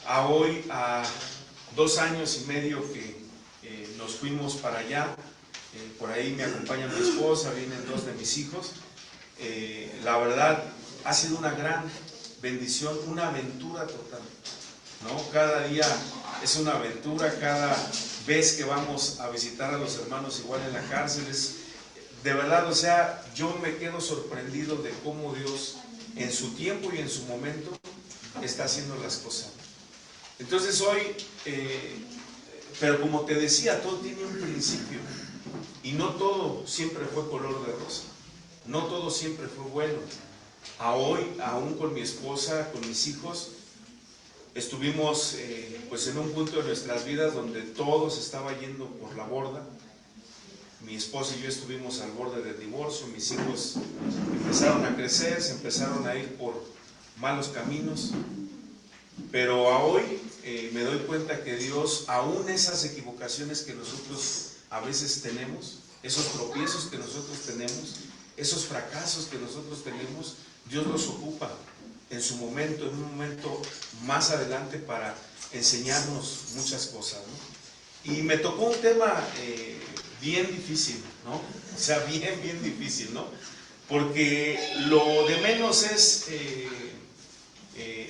a 2 años y medio que nos fuimos para allá. Por ahí me acompaña mi esposa, vienen 2 de mis hijos. La verdad ha sido una gran bendición, una aventura total, ¿no? Cada día es una aventura, cada vez que vamos a visitar a los hermanos igual en la cárcel es, de verdad, o sea, yo me quedo sorprendido de cómo Dios en su tiempo y en su momento está haciendo las cosas. Entonces hoy, pero como te decía, todo tiene un principio y no todo siempre fue color de rosa, no todo siempre fue bueno. Hoy, aún con mi esposa, con mis hijos, estuvimos pues en un punto de nuestras vidas donde todo se estaba yendo por la borda. Mi esposa y yo estuvimos al borde del divorcio, mis hijos empezaron a crecer, se empezaron a ir por malos caminos, pero a hoy me doy cuenta que Dios, aún esas equivocaciones que nosotros a veces tenemos, esos tropiezos que nosotros tenemos, esos fracasos que nosotros tenemos, Dios los ocupa en su momento, en un momento más adelante para enseñarnos muchas cosas, ¿no? Y me tocó un tema bien difícil, ¿no? O sea, bien difícil, ¿no? Porque lo de menos es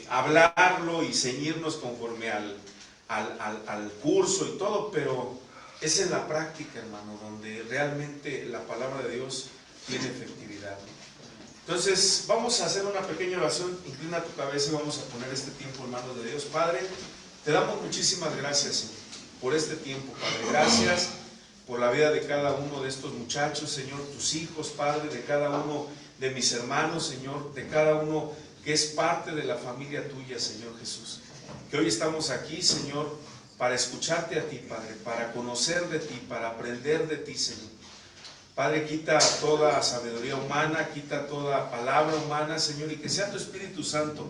hablarlo y ceñirnos conforme al curso y todo, pero es en la práctica, hermano, donde realmente la palabra de Dios tiene efectividad, ¿no? Entonces, vamos a hacer una pequeña oración. Inclina tu cabeza y vamos a poner este tiempo en manos de Dios. Padre, te damos muchísimas gracias, Señor, por este tiempo, Padre. Gracias por la vida de cada uno de estos muchachos, Señor, tus hijos, Padre, de cada uno de mis hermanos, Señor, de cada uno que es parte de la familia tuya, Señor Jesús. Que hoy estamos aquí, Señor, para escucharte a ti, Padre, para conocer de ti, para aprender de ti, Señor. Padre, quita toda sabiduría humana, quita toda palabra humana, Señor, y que sea tu Espíritu Santo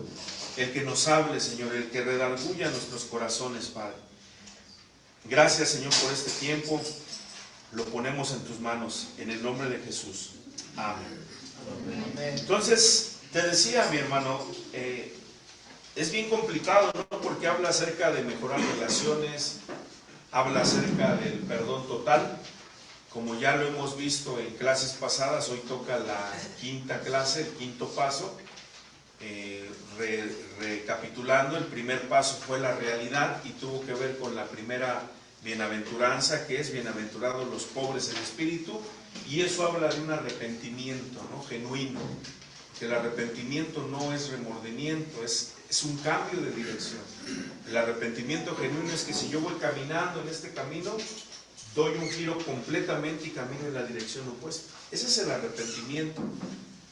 el que nos hable, Señor, el que redarguya nuestros corazones, Padre. Gracias, Señor, por este tiempo. Lo ponemos en tus manos, en el nombre de Jesús. Amén. Entonces, te decía, mi hermano, es bien complicado, ¿no? Porque habla acerca de mejorar relaciones, habla acerca del perdón total. Como ya lo hemos visto en clases pasadas, hoy toca la 5ª clase, el 5º paso. Recapitulando, el primer paso fue la realidad y tuvo que ver con la primera bienaventuranza, que es bienaventurados los pobres en espíritu, y eso habla de un arrepentimiento, ¿no? Genuino, que el arrepentimiento no es remordimiento, es un cambio de dirección. El arrepentimiento genuino es que si yo voy caminando en este camino, doy un giro completamente y camino en la dirección opuesta. Ese es el arrepentimiento.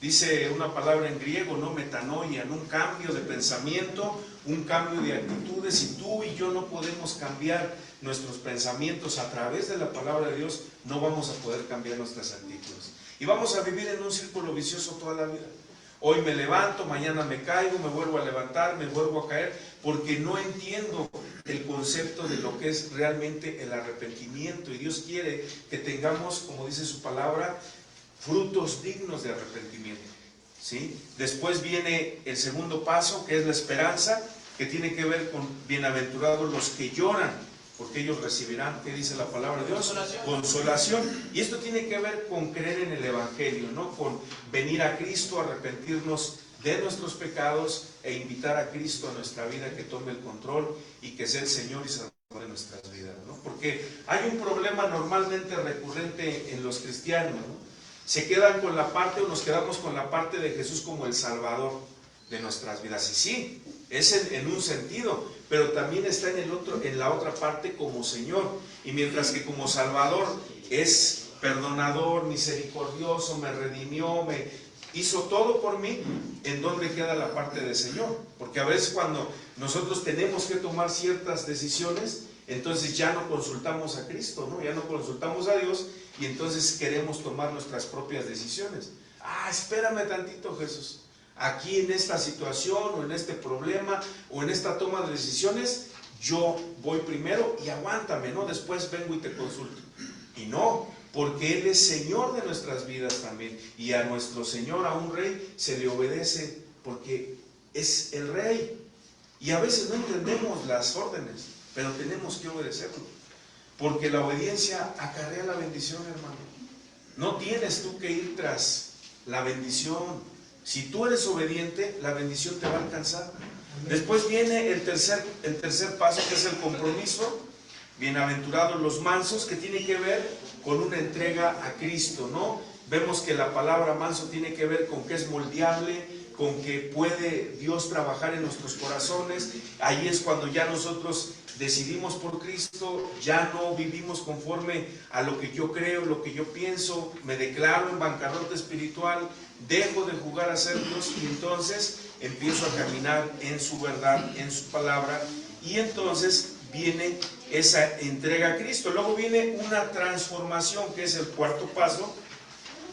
Dice una palabra en griego, ¿no? Metanoia, ¿no? Un cambio de pensamiento, un cambio de actitudes. Y tú y yo no podemos cambiar nuestros pensamientos a través de la palabra de Dios, no vamos a poder cambiar nuestras actitudes. Y vamos a vivir en un círculo vicioso toda la vida. Hoy me levanto, mañana me caigo, me vuelvo a levantar, me vuelvo a caer, porque no entiendo el concepto de lo que es realmente el arrepentimiento. Y Dios quiere que tengamos, como dice su palabra, frutos dignos de arrepentimiento, ¿sí? Después viene el segundo paso, que es la esperanza, que tiene que ver con bienaventurados los que lloran, porque ellos recibirán, ¿qué dice la palabra de Dios? Consolación. Y esto tiene que ver con creer en el Evangelio, ¿no? Con venir a Cristo, arrepentirnos de nuestros pecados e invitar a Cristo a nuestra vida, que tome el control y que sea el Señor y Salvador de nuestras vidas, ¿no? Porque hay un problema normalmente recurrente en los cristianos, ¿no? Se quedan con la parte, o nos quedamos con la parte de Jesús como el Salvador de nuestras vidas. Y sí, es en un sentido, pero también está en la otra parte como Señor. Y mientras que como Salvador es perdonador, misericordioso, me redimió, me hizo todo por mí, ¿en dónde queda la parte de Señor? Porque a veces cuando nosotros tenemos que tomar ciertas decisiones, entonces ya no consultamos a Cristo, ¿no? Ya no consultamos a Dios y entonces queremos tomar nuestras propias decisiones. Espérame tantito, Jesús. Aquí en esta situación o en este problema o en esta toma de decisiones, yo voy primero y aguántame, ¿no? Después vengo y te consulto. Y no, porque Él es Señor de nuestras vidas también. Y a nuestro Señor, a un rey, se le obedece porque es el rey. Y a veces no entendemos las órdenes, pero tenemos que obedecerlo. Porque la obediencia acarrea la bendición, hermano. No tienes tú que ir tras la bendición. Si tú eres obediente, la bendición te va a alcanzar. Después viene el tercer paso, que es el compromiso. Bienaventurados los mansos, que tiene que ver con una entrega a Cristo, ¿no? Vemos que la palabra manso tiene que ver con que es moldeable, con que puede Dios trabajar en nuestros corazones. Ahí es cuando ya nosotros decidimos por Cristo, ya no vivimos conforme a lo que yo creo, lo que yo pienso, me declaro en bancarrota espiritual, dejo de jugar a ser Dios y entonces empiezo a caminar en su verdad, en su palabra, y entonces viene esa entrega a Cristo. Luego viene una transformación, que es el cuarto paso,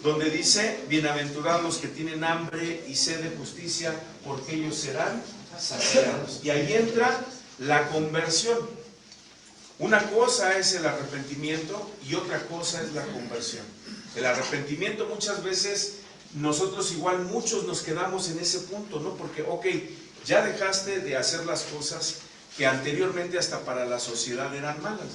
donde dice: bienaventurados los que tienen hambre y sed de justicia, porque ellos serán saciados. Y ahí entra la conversión. Una cosa es el arrepentimiento y otra cosa es la conversión. El arrepentimiento, muchas veces nosotros igual muchos nos quedamos en ese punto, ¿no? Porque, ok, ya dejaste de hacer las cosas que anteriormente hasta para la sociedad eran malas,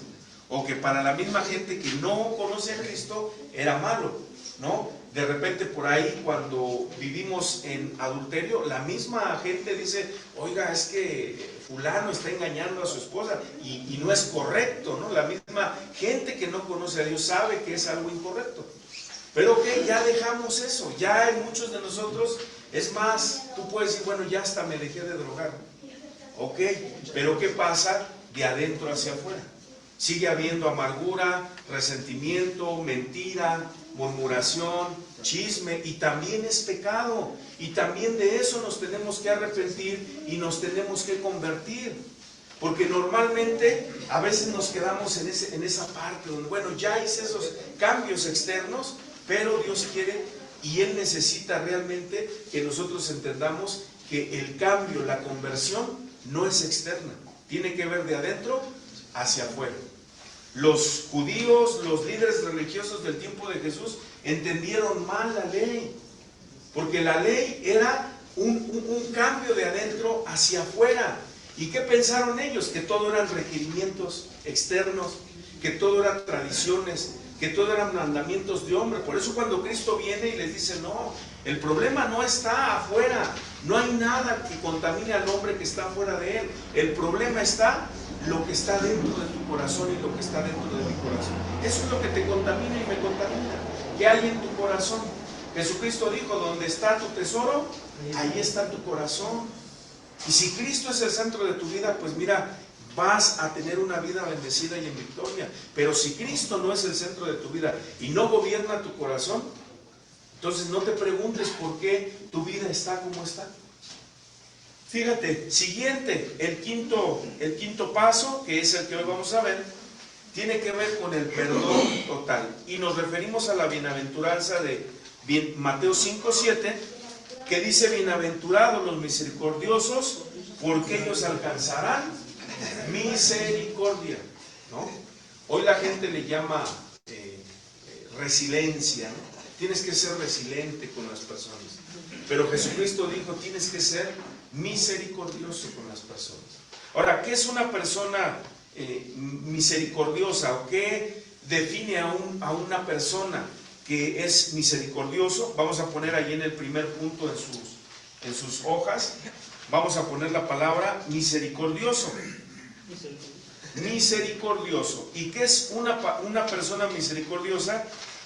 o que para la misma gente que no conoce a Cristo era malo, ¿no? De repente por ahí, cuando vivimos en adulterio, la misma gente dice: oiga, es que fulano está engañando a su esposa, y no es correcto, ¿no? La misma gente que no conoce a Dios sabe que es algo incorrecto. Pero ok, ya dejamos eso, ya en muchos de nosotros, es más, tú puedes decir: bueno, ya hasta me dejé de drogar. Ok, pero ¿qué pasa de adentro hacia afuera? Sigue habiendo amargura, resentimiento, mentira, murmuración, chisme, y también es pecado, y también de eso nos tenemos que arrepentir y nos tenemos que convertir, porque normalmente a veces nos quedamos en esa parte donde, bueno, ya hice esos cambios externos, pero Dios quiere y Él necesita realmente que nosotros entendamos que el cambio, la conversión, no es externa, tiene que ver de adentro hacia afuera. Los judíos, los líderes religiosos del tiempo de Jesús, entendieron mal la ley, porque la ley era un cambio de adentro hacia afuera. ¿Y qué pensaron ellos? Que todo eran requerimientos externos, que todo eran tradiciones, que todo eran mandamientos de hombre. Por eso cuando Cristo viene y les dice: no, el problema no está afuera, no hay nada que contamine al hombre que está fuera de él. El problema está lo que está dentro de tu corazón y lo que está dentro de mi corazón. Eso es lo que te contamina y me contamina. ¿Qué hay en tu corazón? Jesucristo dijo: donde está tu tesoro, ahí está tu corazón. Y si Cristo es el centro de tu vida, pues mira, vas a tener una vida bendecida y en victoria. Pero si Cristo no es el centro de tu vida y no gobierna tu corazón, entonces no te preguntes por qué tu vida está como está. Fíjate, siguiente, el quinto paso, que es el que hoy vamos a ver, tiene que ver con el perdón total. Y nos referimos a la bienaventuranza de Mateo 5:7, que dice: bienaventurados los misericordiosos, porque ellos alcanzarán misericordia, ¿no? Hoy la gente le llama resiliencia, ¿no? Tienes que ser resiliente con las personas. Pero Jesucristo dijo: tienes que ser misericordioso con las personas. Ahora, ¿qué es una persona misericordiosa? ¿O qué define a una persona que es misericordioso? Vamos a poner ahí en el primer punto en sus hojas, vamos a poner la palabra misericordioso. Misericordioso. ¿Y qué es una persona misericordiosa?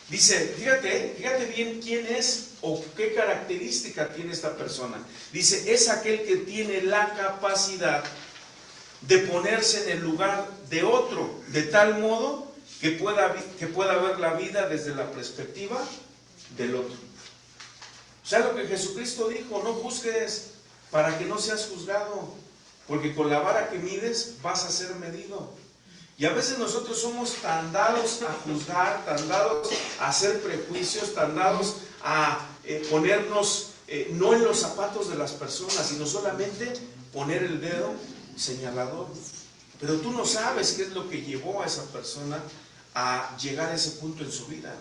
Dice, fíjate bien quién es o qué característica tiene esta persona. Dice: es aquel que tiene la capacidad de ponerse en el lugar de otro, de tal modo que pueda ver la vida desde la perspectiva del otro. O sea, lo que Jesucristo dijo: no juzgues para que no seas juzgado, porque con la vara que mides vas a ser medido. Y a veces nosotros somos tan dados a juzgar, tan dados a hacer prejuicios, tan dados a ponernos no en los zapatos de las personas, sino solamente poner el dedo señalador. Pero tú no sabes qué es lo que llevó a esa persona a llegar a ese punto en su vida.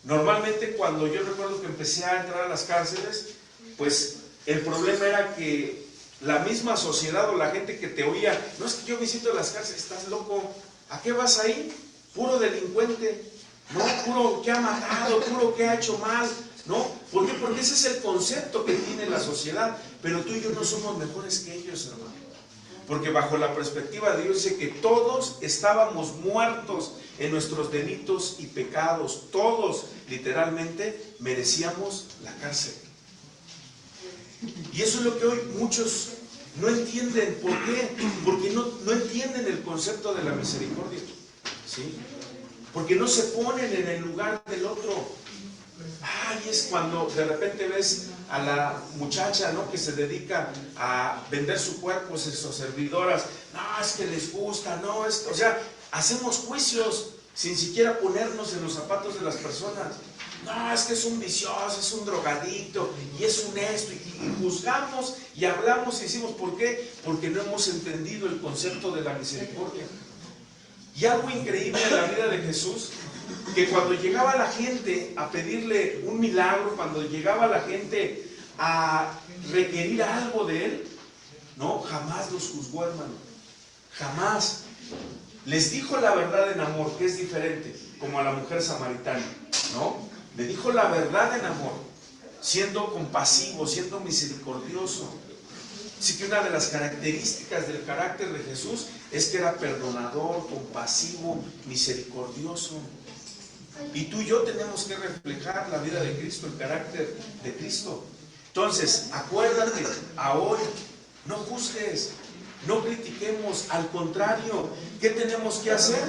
Normalmente, cuando yo recuerdo que empecé a entrar a las cárceles, pues el problema era que la misma sociedad o la gente que te oía, no es que yo visito las cárceles, estás loco, ¿a qué vas ahí? Puro delincuente, ¿no? Puro que ha matado, puro que ha hecho mal, ¿no? ¿Por qué? Porque ese es el concepto que tiene la sociedad, pero tú y yo no somos mejores que ellos, hermano. Porque bajo la perspectiva de Dios dice que todos estábamos muertos en nuestros delitos y pecados, todos literalmente merecíamos la cárcel. Y eso es lo que hoy muchos no entienden. ¿Por qué? Porque no entienden el concepto de la misericordia, ¿sí? Porque no se ponen en el lugar del otro. Ay, es cuando de repente ves a la muchacha, ¿no?, que se dedica a vender su cuerpo, sus servidoras. No, es que les gusta, no, o sea, hacemos juicios sin siquiera ponernos en los zapatos de las personas. No, es que es un vicioso, es un drogadicto, y es un esto, y juzgamos y hablamos y decimos, ¿por qué? Porque no hemos entendido el concepto de la misericordia. Y algo increíble en la vida de Jesús, que cuando llegaba la gente a pedirle un milagro, cuando llegaba la gente a requerir algo de él, no, jamás los juzgó, hermano, jamás. Les dijo la verdad en amor, que es diferente, como a la mujer samaritana, ¿no? Le dijo la verdad en amor, siendo compasivo, siendo misericordioso. Así que una de las características del carácter de Jesús es que era perdonador, compasivo, misericordioso. Y tú y yo tenemos que reflejar la vida de Cristo, el carácter de Cristo. Entonces, acuérdate, a hoy, no juzgues, no critiquemos, al contrario, ¿qué tenemos que hacer?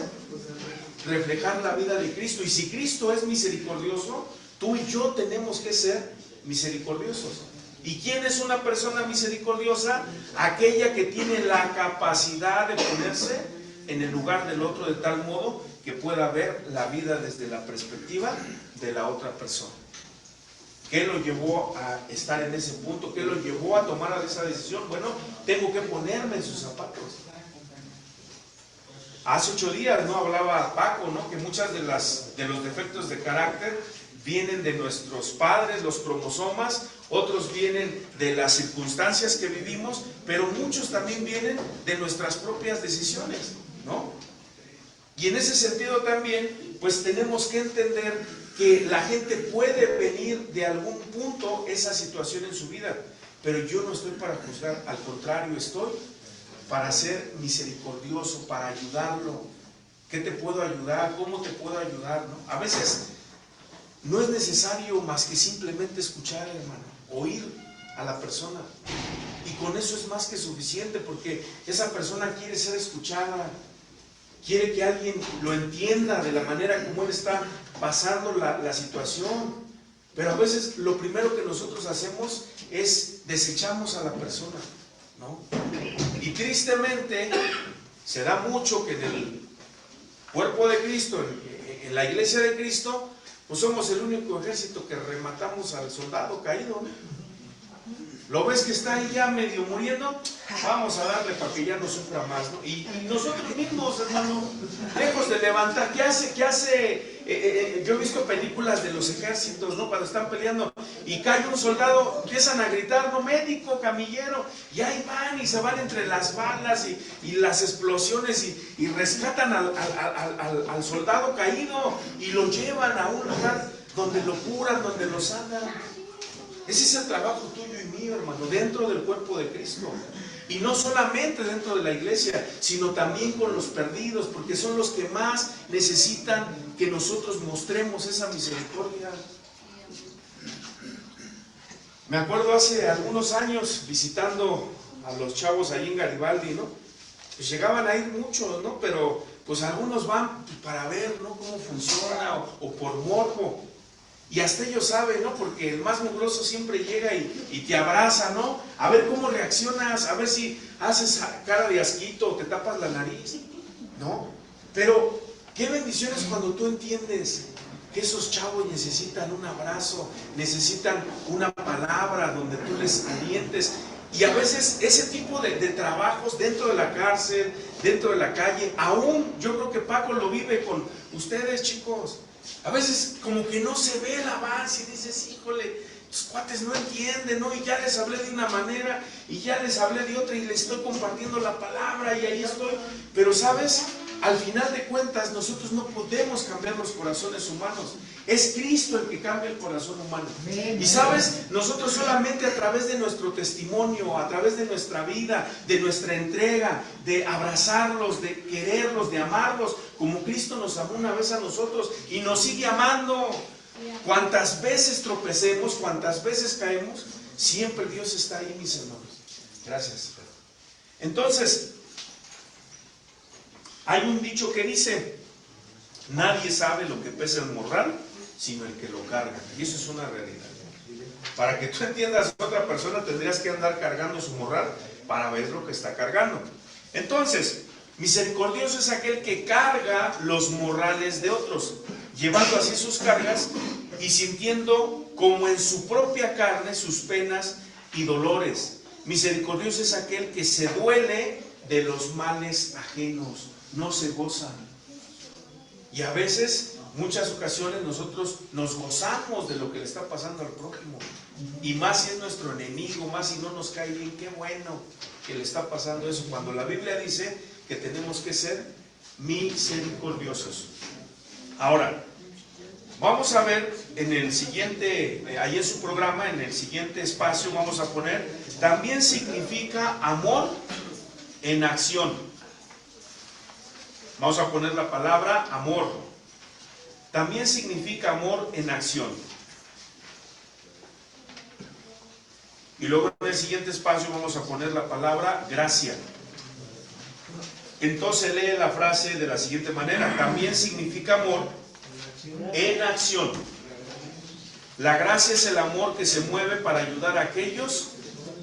Reflejar la vida de Cristo. Y si Cristo es misericordioso, tú y yo tenemos que ser misericordiosos. ¿Y quién es una persona misericordiosa? Aquella que tiene la capacidad de ponerse en el lugar del otro de tal modo que pueda ver la vida desde la perspectiva de la otra persona. ¿Qué lo llevó a estar en ese punto? ¿Qué lo llevó a tomar esa decisión? Bueno, tengo que ponerme en sus zapatos. Hace 8 días, ¿no?, hablaba Paco, ¿no?, que muchas de los defectos de carácter vienen de nuestros padres, los cromosomas, otros vienen de las circunstancias que vivimos, pero muchos también vienen de nuestras propias decisiones, ¿no? Y en ese sentido también, pues tenemos que entender que la gente puede venir de algún punto esa situación en su vida, pero yo no estoy para juzgar, al contrario, estoy para ser misericordioso, para ayudarlo. ¿Qué te puedo ayudar? ¿Cómo te puedo ayudar? ¿No? A veces no es necesario más que simplemente escuchar, hermano, oír a la persona. Y con eso es más que suficiente, porque esa persona quiere ser escuchada, quiere que alguien lo entienda de la manera como él está pasando la situación. Pero a veces lo primero que nosotros hacemos es desechamos a la persona, ¿no? Y tristemente se da mucho que en el cuerpo de Cristo, en la iglesia de Cristo, pues somos el único ejército que rematamos al soldado caído, ¿no? ¿Lo ves que está ahí ya medio muriendo? Vamos a darle para que ya no sufra más, ¿no? Y nosotros mismos, hermano, lejos de levantar, ¿qué hace? Yo he visto películas de los ejércitos, ¿no?, cuando están peleando y cae un soldado, empiezan a gritar, no, médico, camillero, y ahí van y se van entre las balas y las explosiones y rescatan al soldado caído y lo llevan a un lugar donde lo curan, donde lo sanan. Ese es el trabajo tuyo y mío, hermano, dentro del cuerpo de Cristo. Y no solamente dentro de la iglesia, sino también con los perdidos, porque son los que más necesitan que nosotros mostremos esa misericordia. Me acuerdo hace algunos años visitando a los chavos ahí en Garibaldi, ¿no? Pues llegaban a ir muchos, ¿no? Pero pues algunos van para ver, ¿no?, cómo funciona o por morbo. Y hasta ellos saben, ¿no? Porque el más mugroso siempre llega y te abraza, ¿no? A ver cómo reaccionas, a ver si haces cara de asquito o te tapas la nariz, ¿no? Pero qué bendiciones cuando tú entiendes que esos chavos necesitan un abrazo, necesitan una palabra donde tú les alientes. Y a veces ese tipo de trabajos dentro de la cárcel, dentro de la calle, aún yo creo que Paco lo vive con ustedes, chicos. A veces como que no se ve el avance y dices, híjole, Los cuates no entienden, ¿no? Y ya les hablé de una manera y ya les hablé de otra y les estoy compartiendo la palabra y ahí estoy. Pero ¿sabes? Al final de cuentas nosotros no podemos cambiar los corazones humanos. Es Cristo el que cambia el corazón humano. Y ¿sabes? Nosotros solamente a través de nuestro testimonio, a través de nuestra vida, de nuestra entrega, de abrazarlos, de quererlos, de amarlos, como Cristo nos amó una vez a nosotros y nos sigue amando. Cuantas veces tropecemos, cuantas veces caemos, siempre Dios está ahí, mis hermanos. Gracias. Entonces, hay un dicho que dice: nadie sabe lo que pesa el morral, sino el que lo carga. Y eso es una realidad. Para que tú entiendas a otra persona, tendrías que andar cargando su morral para ver lo que está cargando. Entonces, misericordioso es aquel que carga los morrales de otros, llevando así sus cargas y sintiendo como en su propia carne sus penas y dolores. Misericordioso es aquel que se duele de los males ajenos, no se goza. Y a veces, muchas ocasiones, nosotros nos gozamos de lo que le está pasando al prójimo. Y más si es nuestro enemigo, más si no nos cae bien, qué bueno que le está pasando eso. Cuando la Biblia dice que tenemos que ser misericordiosos. Ahora, vamos a ver en el siguiente, ahí en su programa, en el siguiente espacio vamos a poner, también significa amor en acción. Vamos a poner la palabra amor. También significa amor en acción. Y luego en el siguiente espacio vamos a poner la palabra gracia. Entonces lee la frase de la siguiente manera: también significa amor en acción. La gracia es el amor que se mueve para ayudar a aquellos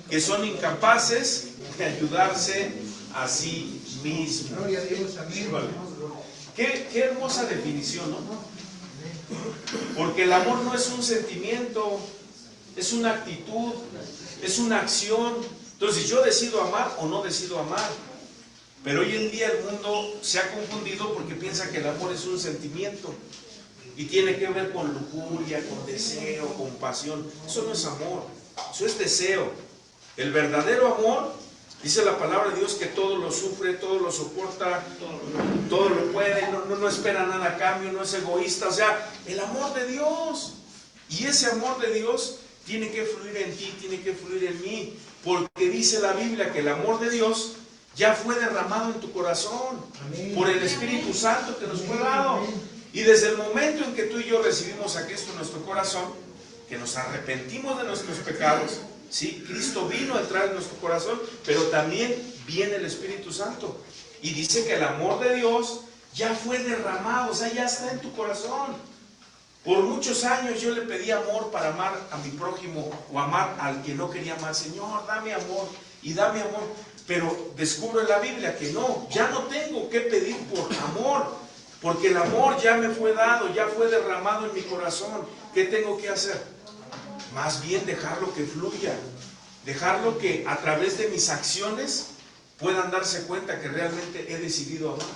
que son incapaces de ayudarse a sí mismos. Gloria a Dios, amén. Qué hermosa definición, ¿no? Porque el amor no es un sentimiento, es una actitud, es una acción. Entonces yo decido amar o no decido amar. Pero hoy en día el mundo se ha confundido porque piensa que el amor es un sentimiento y tiene que ver con lujuria, con deseo, con pasión. Eso no es amor, eso es deseo. El verdadero amor, dice la palabra de Dios, que todo lo sufre, todo lo soporta, todo lo puede, no espera nada a cambio, no es egoísta. O sea, el amor de Dios. Y ese amor de Dios tiene que fluir en ti, tiene que fluir en mí, porque dice la Biblia que el amor de Dios ya fue derramado en tu corazón. Amén. Por el Espíritu Santo que nos fue dado. Y desde el momento en que tú y yo recibimos a Cristo en nuestro corazón, que nos arrepentimos de nuestros pecados, ¿sí? Cristo vino a entrar en nuestro corazón, pero también viene el Espíritu Santo. Y dice que el amor de Dios ya fue derramado, o sea, ya está en tu corazón. Por muchos años yo le pedí amor para amar a mi prójimo o amar al que no quería amar. Señor, dame amor y dame amor. Pero descubro en la Biblia que no, ya no tengo que pedir por amor, porque el amor ya me fue dado, ya fue derramado en mi corazón. ¿Qué tengo que hacer? Más bien dejarlo que fluya, dejarlo que a través de mis acciones puedan darse cuenta que realmente he decidido amar,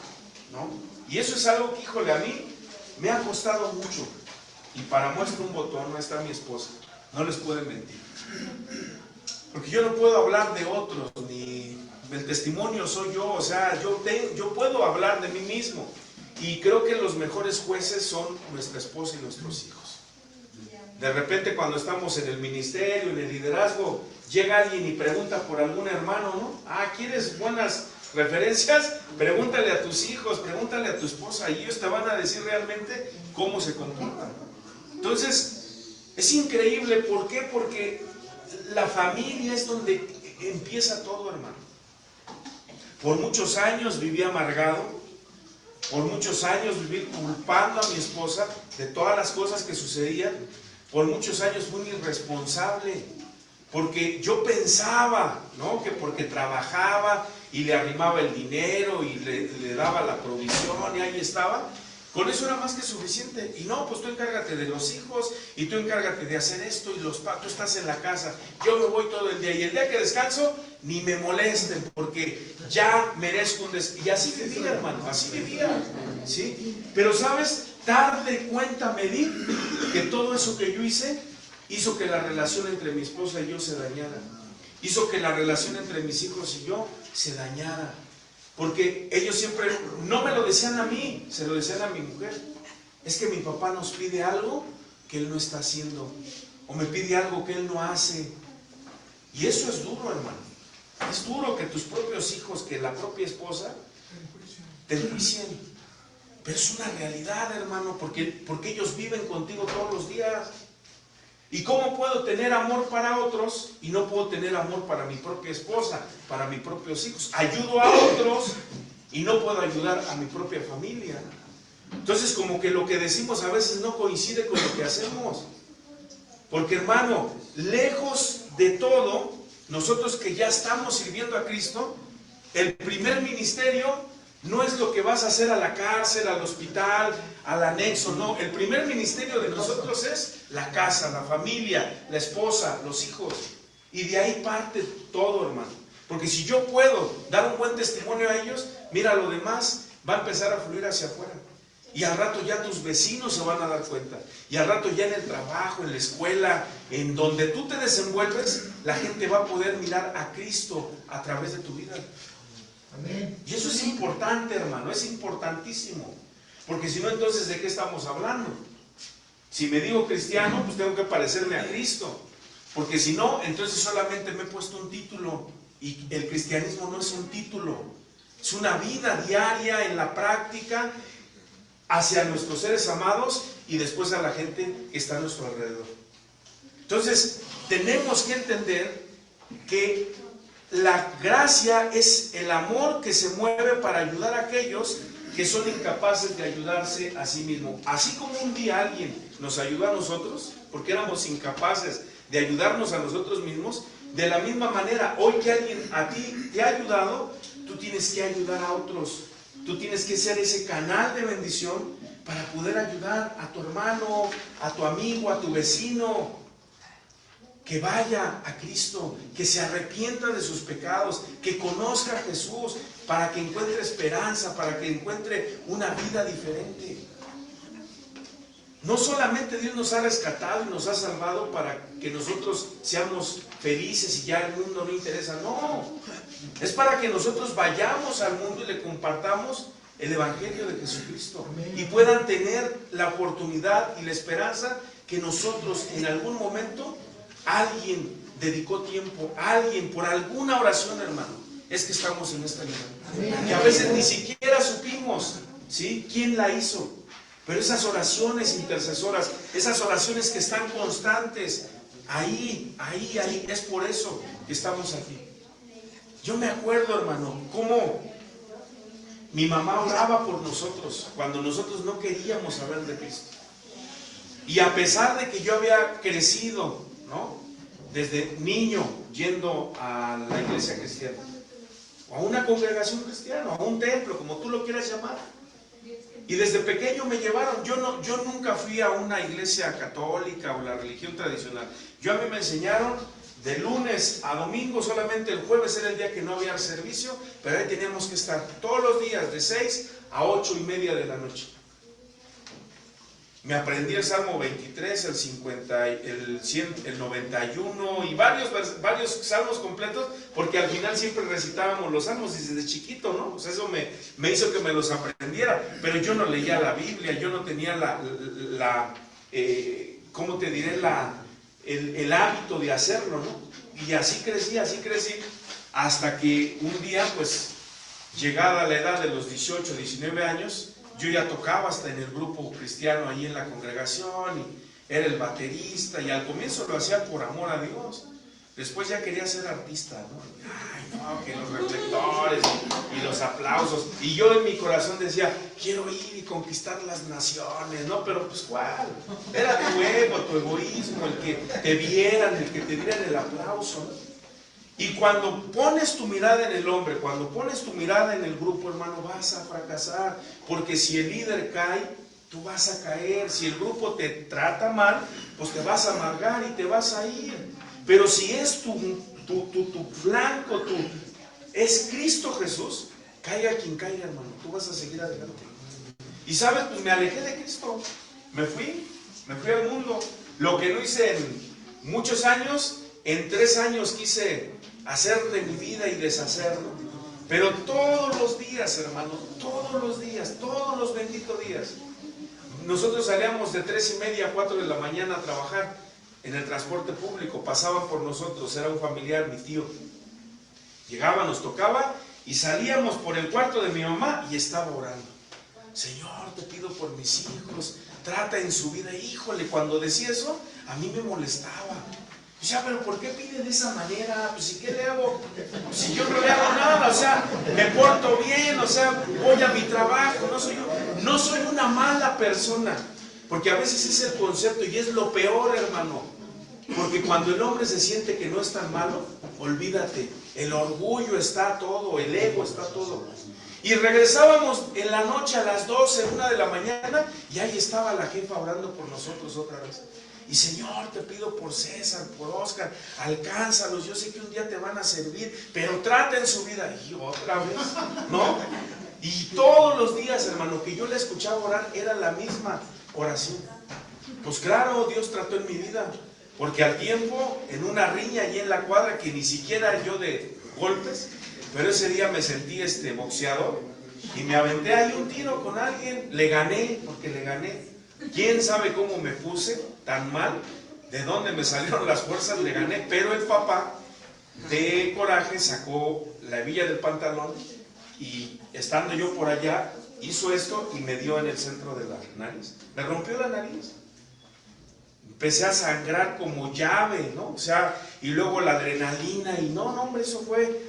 ¿no? Y eso es algo que, híjole, a mí me ha costado mucho. Y para muestra un botón, no está mi esposa, no les pueden mentir. Porque yo no puedo hablar de otros, ni el testimonio soy yo, o sea, yo puedo hablar de mí mismo. Y creo que los mejores jueces son nuestra esposa y nuestros hijos. De repente cuando estamos en el ministerio, en el liderazgo, llega alguien y pregunta por algún hermano, ¿no? Ah, ¿quieres buenas referencias? Pregúntale a tus hijos, pregúntale a tu esposa, y ellos te van a decir realmente cómo se comportan. Entonces, es increíble. ¿Por qué? Porque la familia es donde empieza todo, hermano. Por muchos años viví amargado. Por muchos años viví culpando a mi esposa de todas las cosas que sucedían. Por muchos años fui un irresponsable. Porque yo pensaba, ¿no?, que porque trabajaba y le arrimaba el dinero y le daba la provisión y ahí estaba, con eso era más que suficiente. Y no, pues tú encárgate de los hijos y tú encárgate de hacer esto y tú estás en la casa, yo me voy todo el día y el día que descanso ni me molesten porque ya merezco un descanso. Y así vivía, hermano, así vivía, ¿sí? Pero ¿sabes? Tarde cuenta me di que todo eso que yo hice hizo que la relación entre mi esposa y yo se dañara, hizo que la relación entre mis hijos y yo se dañara, porque ellos siempre, no me lo decían a mí, se lo decían a mi mujer. Es que mi papá nos pide algo que él no está haciendo, o me pide algo que él no hace. Y eso es duro, hermano. Es duro que tus propios hijos, que la propia esposa te enjuicien. Pero es una realidad, hermano, porque ellos viven contigo todos los días. ¿Y cómo puedo tener amor para otros y no puedo tener amor para mi propia esposa, para mis propios hijos? Ayudo a otros y no puedo ayudar a mi propia familia. Entonces, como que lo que decimos a veces no coincide con lo que hacemos. Porque, hermano, lejos de todo, nosotros que ya estamos sirviendo a Cristo, el primer ministerio no es lo que vas a hacer a la cárcel, al hospital, al anexo, no. El primer ministerio de nosotros es la casa, la familia, la esposa, los hijos. Y de ahí parte todo, hermano. Porque si yo puedo dar un buen testimonio a ellos, mira, lo demás va a empezar a fluir hacia afuera. Y al rato ya tus vecinos se van a dar cuenta. Y al rato ya en el trabajo, en la escuela, en donde tú te desenvuelves, la gente va a poder mirar a Cristo a través de tu vida. Amén. Y eso es importante, hermano, es importantísimo. Porque si no, entonces, ¿de qué estamos hablando? Si me digo cristiano, pues tengo que parecerme a Cristo. Porque si no, entonces solamente me he puesto un título. Y el cristianismo no es un título. Es una vida diaria en la práctica hacia nuestros seres amados y después a la gente que está a nuestro alrededor. Entonces, tenemos que entender que la gracia es el amor que se mueve para ayudar a aquellos que son incapaces de ayudarse a sí mismos. Así como un día alguien nos ayudó a nosotros, porque éramos incapaces de ayudarnos a nosotros mismos, de la misma manera, hoy que alguien a ti te ha ayudado, tú tienes que ayudar a otros. Tú tienes que ser ese canal de bendición para poder ayudar a tu hermano, a tu amigo, a tu vecino, que vaya a Cristo, que se arrepienta de sus pecados, que conozca a Jesús, para que encuentre esperanza, para que encuentre una vida diferente. No solamente Dios nos ha rescatado y nos ha salvado para que nosotros seamos felices y ya el mundo no interesa, no. Es para que nosotros vayamos al mundo y le compartamos el Evangelio de Jesucristo. Y puedan tener la oportunidad y la esperanza que nosotros en algún momento, alguien dedicó tiempo, alguien por alguna oración, hermano, es que estamos en esta vida. Y a veces ni siquiera supimos, ¿sí?, quién la hizo. Pero esas oraciones intercesoras, esas oraciones que están constantes, ahí, es por eso que estamos aquí. Yo me acuerdo, hermano, cómo mi mamá oraba por nosotros cuando nosotros no queríamos saber de Cristo. Y a pesar de que yo había crecido, ¿no?, desde niño yendo a la iglesia cristiana, o a una congregación cristiana, o a un templo, como tú lo quieras llamar. Y desde pequeño me llevaron, yo nunca fui a una iglesia católica o la religión tradicional. A mí me enseñaron de lunes a domingo, solamente el jueves era el día que no había servicio, pero ahí teníamos que estar todos los días de 6 a 8:30 de la noche. Me aprendí el Salmo 23, el 50, el 100, el 91 y varios salmos completos, porque al final siempre recitábamos los salmos desde chiquito, ¿no? O sea, eso me hizo que me los aprendiera, pero yo no leía la Biblia, yo no tenía ¿cómo te diré? El hábito de hacerlo, ¿no? Y así crecí, hasta que un día, pues, llegada la edad de los 18, 19 años, yo ya tocaba hasta en el grupo cristiano ahí en la congregación y era el baterista y al comienzo lo hacía por amor a Dios. Después ya quería ser artista, ¿no? Ay, no, que los reflectores y los aplausos. Y yo en mi corazón decía, quiero ir y conquistar las naciones, ¿no? Pero pues ¿cuál? Era tu ego, tu egoísmo, el que te vieran, el que te dieran el aplauso, ¿no? Y cuando pones tu mirada en el hombre, cuando pones tu mirada en el grupo, hermano, vas a fracasar. Porque si el líder cae, tú vas a caer. Si el grupo te trata mal, pues te vas a amargar y te vas a ir. Pero si es tu flanco, es Cristo Jesús, caiga quien caiga, hermano, tú vas a seguir adelante. Y sabes, pues me alejé de Cristo. Me fui al mundo. Lo que no hice muchos años, en 3 años quise hacer de mi vida y deshacerlo. Pero todos los días, hermanos, todos los benditos días. Nosotros salíamos de 3:30 a 4 de la mañana a trabajar en el transporte público. Pasaban por nosotros, era un familiar, mi tío. Llegaba, nos tocaba y salíamos por el cuarto de mi mamá y estaba orando. Señor, te pido por mis hijos, trata en su vida. Híjole, cuando decía eso, a mí me molestaba. O sea, pero ¿por qué pide de esa manera? Pues, ¿y qué le hago? Pues, si yo no le hago nada, o sea, me porto bien, o sea, voy a mi trabajo, no soy una mala persona. Porque a veces es el concepto y es lo peor, hermano. Porque cuando el hombre se siente que no es tan malo, olvídate, el orgullo está todo, el ego está todo. Y regresábamos en la noche a las 12, 1 de la mañana, y ahí estaba la jefa orando por nosotros otra vez. Y Señor, te pido por César, por Oscar, alcánzalos, yo sé que un día te van a servir, pero traten su vida. Y otra vez, ¿no? Y todos los días, hermano, que yo le escuchaba orar, era la misma oración. Pues claro, Dios trató en mi vida, porque al tiempo, en una riña allí en la cuadra, que ni siquiera yo de golpes, pero ese día me sentí boxeador, y me aventé ahí un tiro con alguien, le gané, porque le gané. ¿Quién sabe cómo me puse tan mal? ¿De dónde me salieron las fuerzas? Le gané, pero el papá de coraje sacó la hebilla del pantalón y estando yo por allá hizo esto y me dio en el centro de la nariz. Me rompió la nariz. Empecé a sangrar como llave, ¿no? O sea, y luego la adrenalina y no, hombre, eso fue.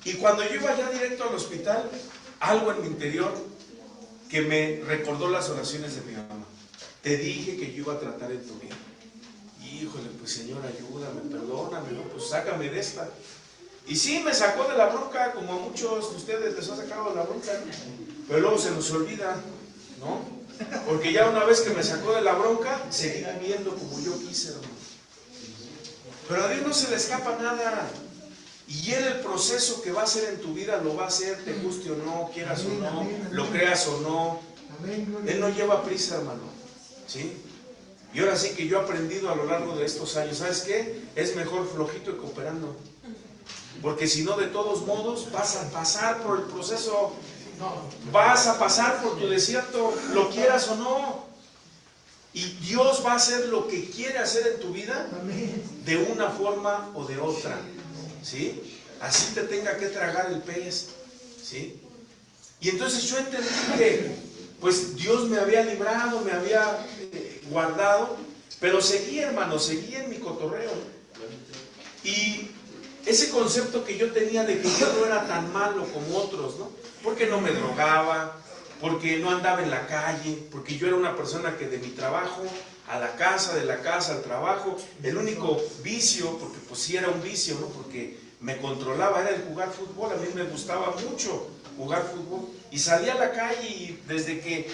Y cuando yo iba ya directo al hospital, algo en mi interior que me recordó las oraciones de mi mamá. Te dije que yo iba a tratar en tu vida. Híjole, pues Señor, ayúdame, perdóname, ¿no? Pues sácame de esta. Y sí, me sacó de la bronca, como a muchos de ustedes les ha sacado de la bronca, ¿no? Pero luego se nos olvida, ¿no? Porque ya una vez que me sacó de la bronca, seguí viviendo como yo quise, hermano. Pero a Dios no se le escapa nada. Y Él el proceso que va a hacer en tu vida lo va a hacer, te guste o no, quieras o no, lo creas o no. Él no lleva prisa, hermano. ¿Sí? Y ahora sí que yo he aprendido a lo largo de estos años, ¿sabes qué? Es mejor flojito y cooperando. Porque si no, de todos modos, vas a pasar por el proceso. Vas a pasar por tu desierto, lo quieras o no. Y Dios va a hacer lo que quiere hacer en tu vida de una forma o de otra. ¿Sí? Así te tenga que tragar el pez. ¿Sí? Y entonces yo entendí que pues Dios me había librado, me había guardado, pero seguí, hermano, seguí en mi cotorreo. Y ese concepto que yo tenía de que yo no era tan malo como otros, ¿no? Porque no me drogaba, porque no andaba en la calle, porque yo era una persona que de mi trabajo a la casa, de la casa al trabajo, el único vicio, porque pues sí era un vicio, ¿no? Porque me controlaba, era el jugar fútbol. A mí me gustaba mucho jugar fútbol y salía a la calle y desde que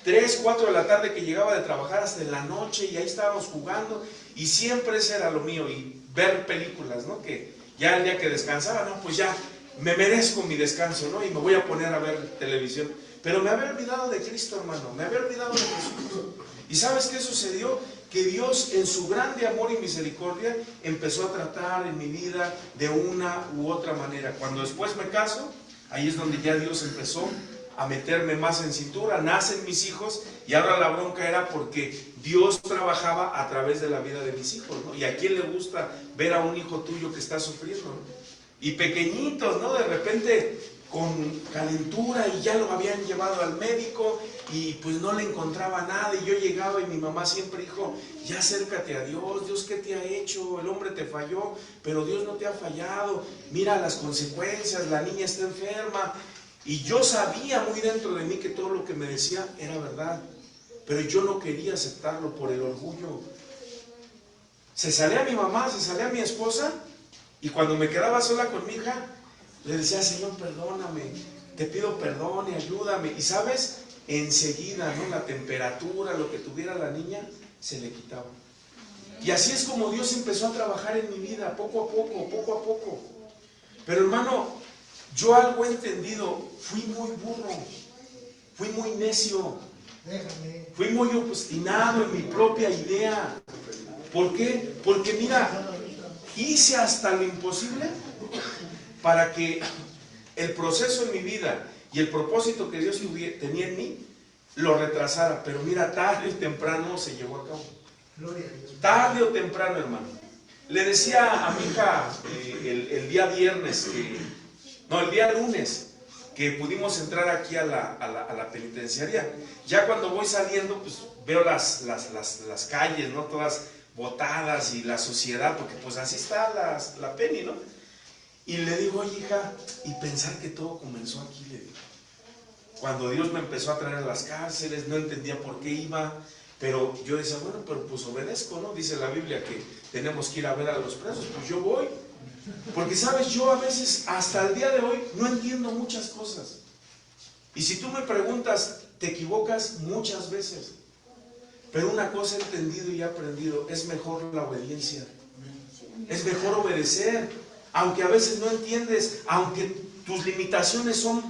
3, 4 de la tarde que llegaba de trabajar hasta en la noche y ahí estábamos jugando y siempre ese era lo mío. Y ver películas, ¿no? Que ya el día que descansaba, no, pues ya me merezco mi descanso, ¿no? Y me voy a poner a ver televisión. Pero me había olvidado de Cristo, hermano, me había olvidado de Jesús. ¿Y sabes qué sucedió? Que Dios en su grande amor y misericordia empezó a tratar en mi vida de una u otra manera. Cuando después me caso, ahí es donde ya Dios empezó a meterme más en cintura, nacen mis hijos y ahora la bronca era porque Dios trabajaba a través de la vida de mis hijos, ¿no? Y a quién le gusta ver a un hijo tuyo que está sufriendo, ¿no? Y pequeñitos, ¿no? De repente con calentura y ya lo habían llevado al médico y pues no le encontraba nada y yo llegaba y mi mamá siempre dijo, ya acércate a Dios, Dios ¿qué te ha hecho? El hombre te falló, pero Dios no te ha fallado, mira las consecuencias, la niña está enferma. Y yo sabía muy dentro de mí que todo lo que me decía era verdad, pero yo no quería aceptarlo por el orgullo. Se salía mi mamá, se salía mi esposa, y cuando me quedaba sola con mi hija, le decía, Señor, perdóname, te pido perdón y ayúdame. Y sabes, enseguida, ¿no? La temperatura, lo que tuviera la niña, se le quitaba. Y así es como Dios empezó a trabajar en mi vida, poco a poco, poco a poco. Pero hermano, yo algo he entendido, fui muy burro, fui muy necio, fui muy obstinado en mi propia idea. ¿Por qué? Porque mira, hice hasta lo imposible para que el proceso en mi vida y el propósito que Dios tenía en mí lo retrasara. Pero mira, tarde o temprano se llevó a cabo. Tarde o temprano, hermano. Le decía a mi hija el día viernes, el día lunes, que pudimos entrar aquí a la penitenciaria. Ya cuando voy saliendo, pues veo las calles, ¿no? Todas botadas y la suciedad, porque pues así está la peni, ¿no? Y le digo, oye, hija, y pensar que todo comenzó aquí, le digo. Cuando Dios me empezó a traer a las cárceles, no entendía por qué iba, pero yo decía, bueno, pero pues obedezco, ¿no? Dice la Biblia que tenemos que ir a ver a los presos, pues yo voy. Porque sabes, yo a veces, hasta el día de hoy, no entiendo muchas cosas. Y si tú me preguntas, te equivocas muchas veces. Pero una cosa he entendido y he aprendido, es mejor la obediencia. Es mejor obedecer. Aunque a veces no entiendes, aunque tus limitaciones son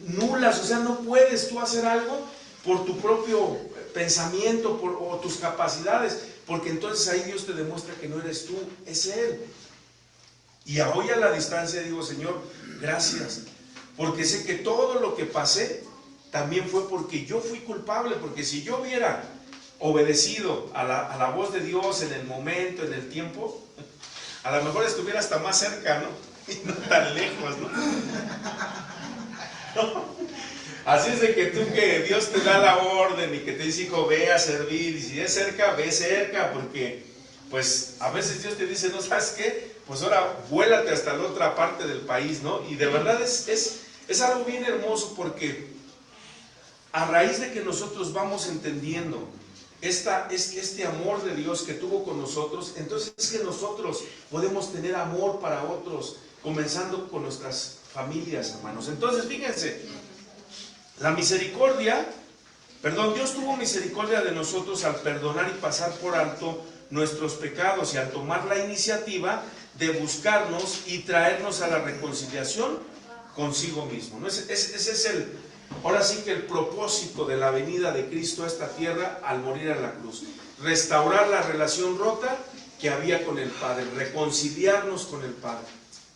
nulas, o sea, no puedes tú hacer algo por tu propio pensamiento o tus capacidades, porque entonces ahí Dios te demuestra que no eres tú, es Él. Y hoy a la distancia digo, Señor, gracias, porque sé que todo lo que pasé también fue porque yo fui culpable, porque si yo hubiera obedecido a la voz de Dios en el momento, en el tiempo, a lo mejor estuviera hasta más cerca, ¿no? Y no tan lejos, ¿no? Así es de que tú, que Dios te da la orden y que te dice, hijo, ve a servir, y si es cerca, ve cerca, porque pues a veces Dios te dice, ¿no sabes qué? Pues ahora vuélate hasta la otra parte del país, ¿no? Y de verdad es algo bien hermoso, porque a raíz de que nosotros vamos entendiendo este amor de Dios que tuvo con nosotros, entonces es que nosotros podemos tener amor para otros, comenzando con nuestras familias, hermanos. Entonces, fíjense, Dios tuvo misericordia de nosotros al perdonar y pasar por alto nuestros pecados y al tomar la iniciativa de buscarnos y traernos a la reconciliación consigo mismo, ¿no? Ese es ahora sí que el propósito de la venida de Cristo a esta tierra al morir en la cruz. Restaurar la relación rota que había con el Padre, reconciliarnos con el Padre,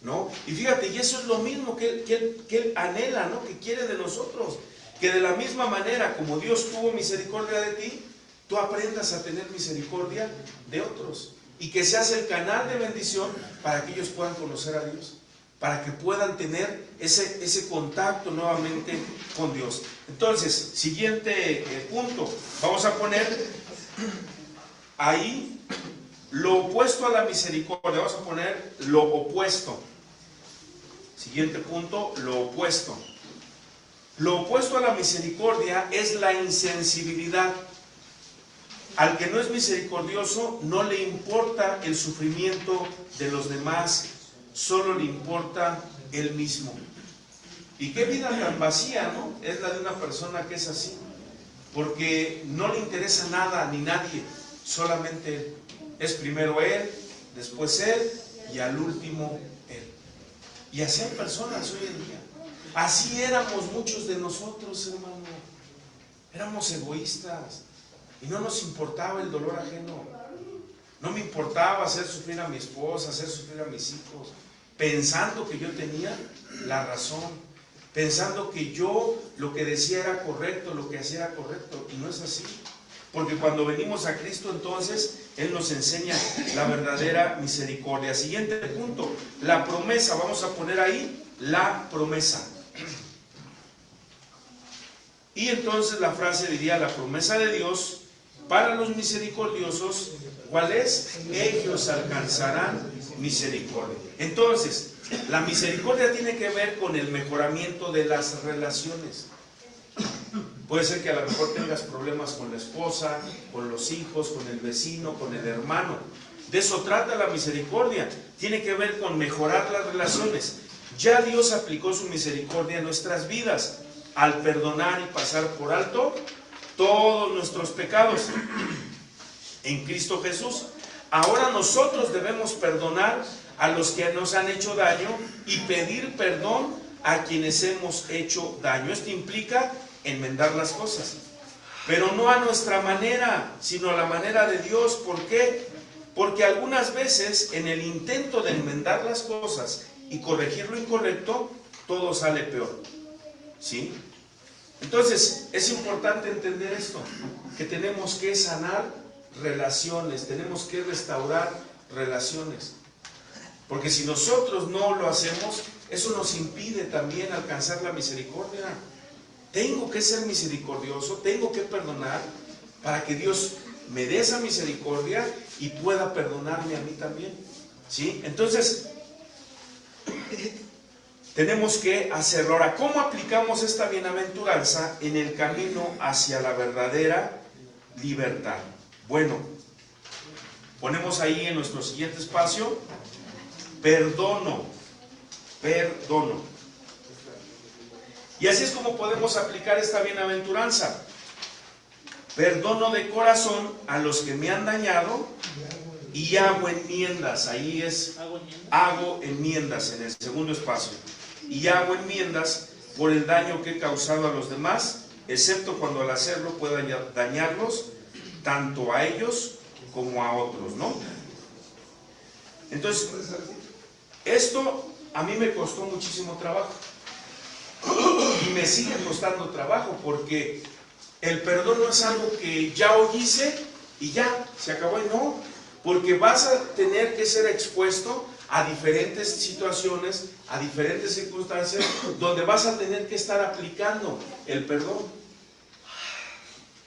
¿no? Y fíjate, y eso es lo mismo que Él anhela, ¿no? Que quiere de nosotros, que de la misma manera como Dios tuvo misericordia de ti, tú aprendas a tener misericordia de otros, y que seas el canal de bendición para que ellos puedan conocer a Dios, para que puedan tener ese contacto nuevamente con Dios. Entonces, siguiente punto, vamos a poner ahí lo opuesto a la misericordia, vamos a poner lo opuesto. Siguiente punto, lo opuesto. Lo opuesto a la misericordia es la insensibilidad. Al que no es misericordioso no le importa el sufrimiento de los demás, solo le importa él mismo. Y qué vida tan vacía, ¿no? Es la de una persona que es así, porque no le interesa nada ni nadie, solamente él. Es primero él, después él y al último él. Y así hay personas hoy en día. Así éramos muchos de nosotros, hermano. Éramos egoístas y no nos importaba el dolor ajeno. No me importaba hacer sufrir a mi esposa, hacer sufrir a mis hijos, pensando que yo tenía la razón, pensando que yo lo que decía era correcto, lo que hacía era correcto, y no es así. Porque cuando venimos a Cristo, entonces Él nos enseña la verdadera misericordia. Siguiente punto, la promesa. Vamos a poner ahí la promesa. Y entonces la frase diría: la promesa de Dios para los misericordiosos, ¿cuál es? Ellos alcanzarán misericordia. Entonces, la misericordia tiene que ver con el mejoramiento de las relaciones. Puede ser que a lo mejor tengas problemas con la esposa, con los hijos, con el vecino, con el hermano. De eso trata la misericordia. Tiene que ver con mejorar las relaciones. Ya Dios aplicó su misericordia en nuestras vidas al perdonar y pasar por alto todos nuestros pecados en Cristo Jesús. Ahora nosotros debemos perdonar a los que nos han hecho daño y pedir perdón a quienes hemos hecho daño. Esto implica enmendar las cosas, pero no a nuestra manera, sino a la manera de Dios. ¿Por qué? Porque algunas veces en el intento de enmendar las cosas y corregir lo incorrecto, todo sale peor. ¿Sí? Entonces, es importante entender esto, que tenemos que sanar relaciones, tenemos que restaurar relaciones. Porque si nosotros no lo hacemos, eso nos impide también alcanzar la misericordia. Tengo que ser misericordioso, tengo que perdonar para que Dios me dé esa misericordia y pueda perdonarme a mí también. ¿Sí? Entonces, tenemos que hacerlo. Ahora, ¿cómo aplicamos esta bienaventuranza en el camino hacia la verdadera libertad? Bueno, ponemos ahí en nuestro siguiente espacio, perdono. Y así es como podemos aplicar esta bienaventuranza. Perdono de corazón a los que me han dañado y hago enmiendas. Ahí es, hago enmiendas en el segundo espacio. Y hago enmiendas por el daño que he causado a los demás, excepto cuando al hacerlo pueda dañarlos tanto a ellos como a otros, ¿no? Entonces, esto a mí me costó muchísimo trabajo y me sigue costando trabajo, porque el perdón no es algo que ya hoy hice y ya, se acabó. Y no, porque vas a tener que ser expuesto a diferentes situaciones, a diferentes circunstancias, donde vas a tener que estar aplicando el perdón.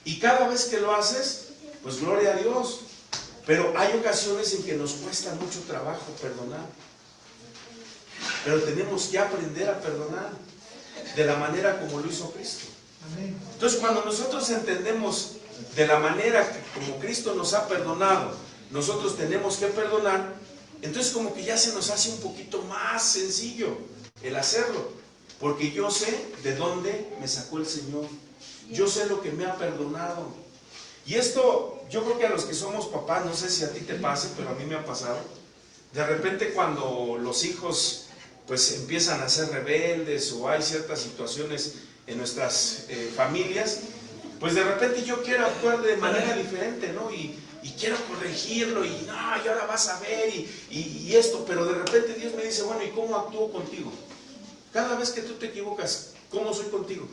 Y cada vez que lo haces, pues gloria a Dios. Pero hay ocasiones en que nos cuesta mucho trabajo perdonar. Pero tenemos que aprender a perdonar de la manera como lo hizo Cristo. Entonces, cuando nosotros entendemos de la manera que como Cristo nos ha perdonado, nosotros tenemos que perdonar, entonces como que ya se nos hace un poquito más sencillo el hacerlo, porque yo sé de dónde me sacó el Señor, yo sé lo que me ha perdonado. Y esto, yo creo que a los que somos papás, no sé si a ti te pase, pero a mí me ha pasado, de repente cuando los hijos pues empiezan a ser rebeldes o hay ciertas situaciones en nuestras familias, pues de repente yo quiero actuar de manera diferente, ¿no? Y quiero corregirlo, y no, y ahora vas a ver, y esto, pero de repente Dios me dice, bueno, ¿y cómo actúo contigo? Cada vez que tú te equivocas, ¿cómo soy contigo?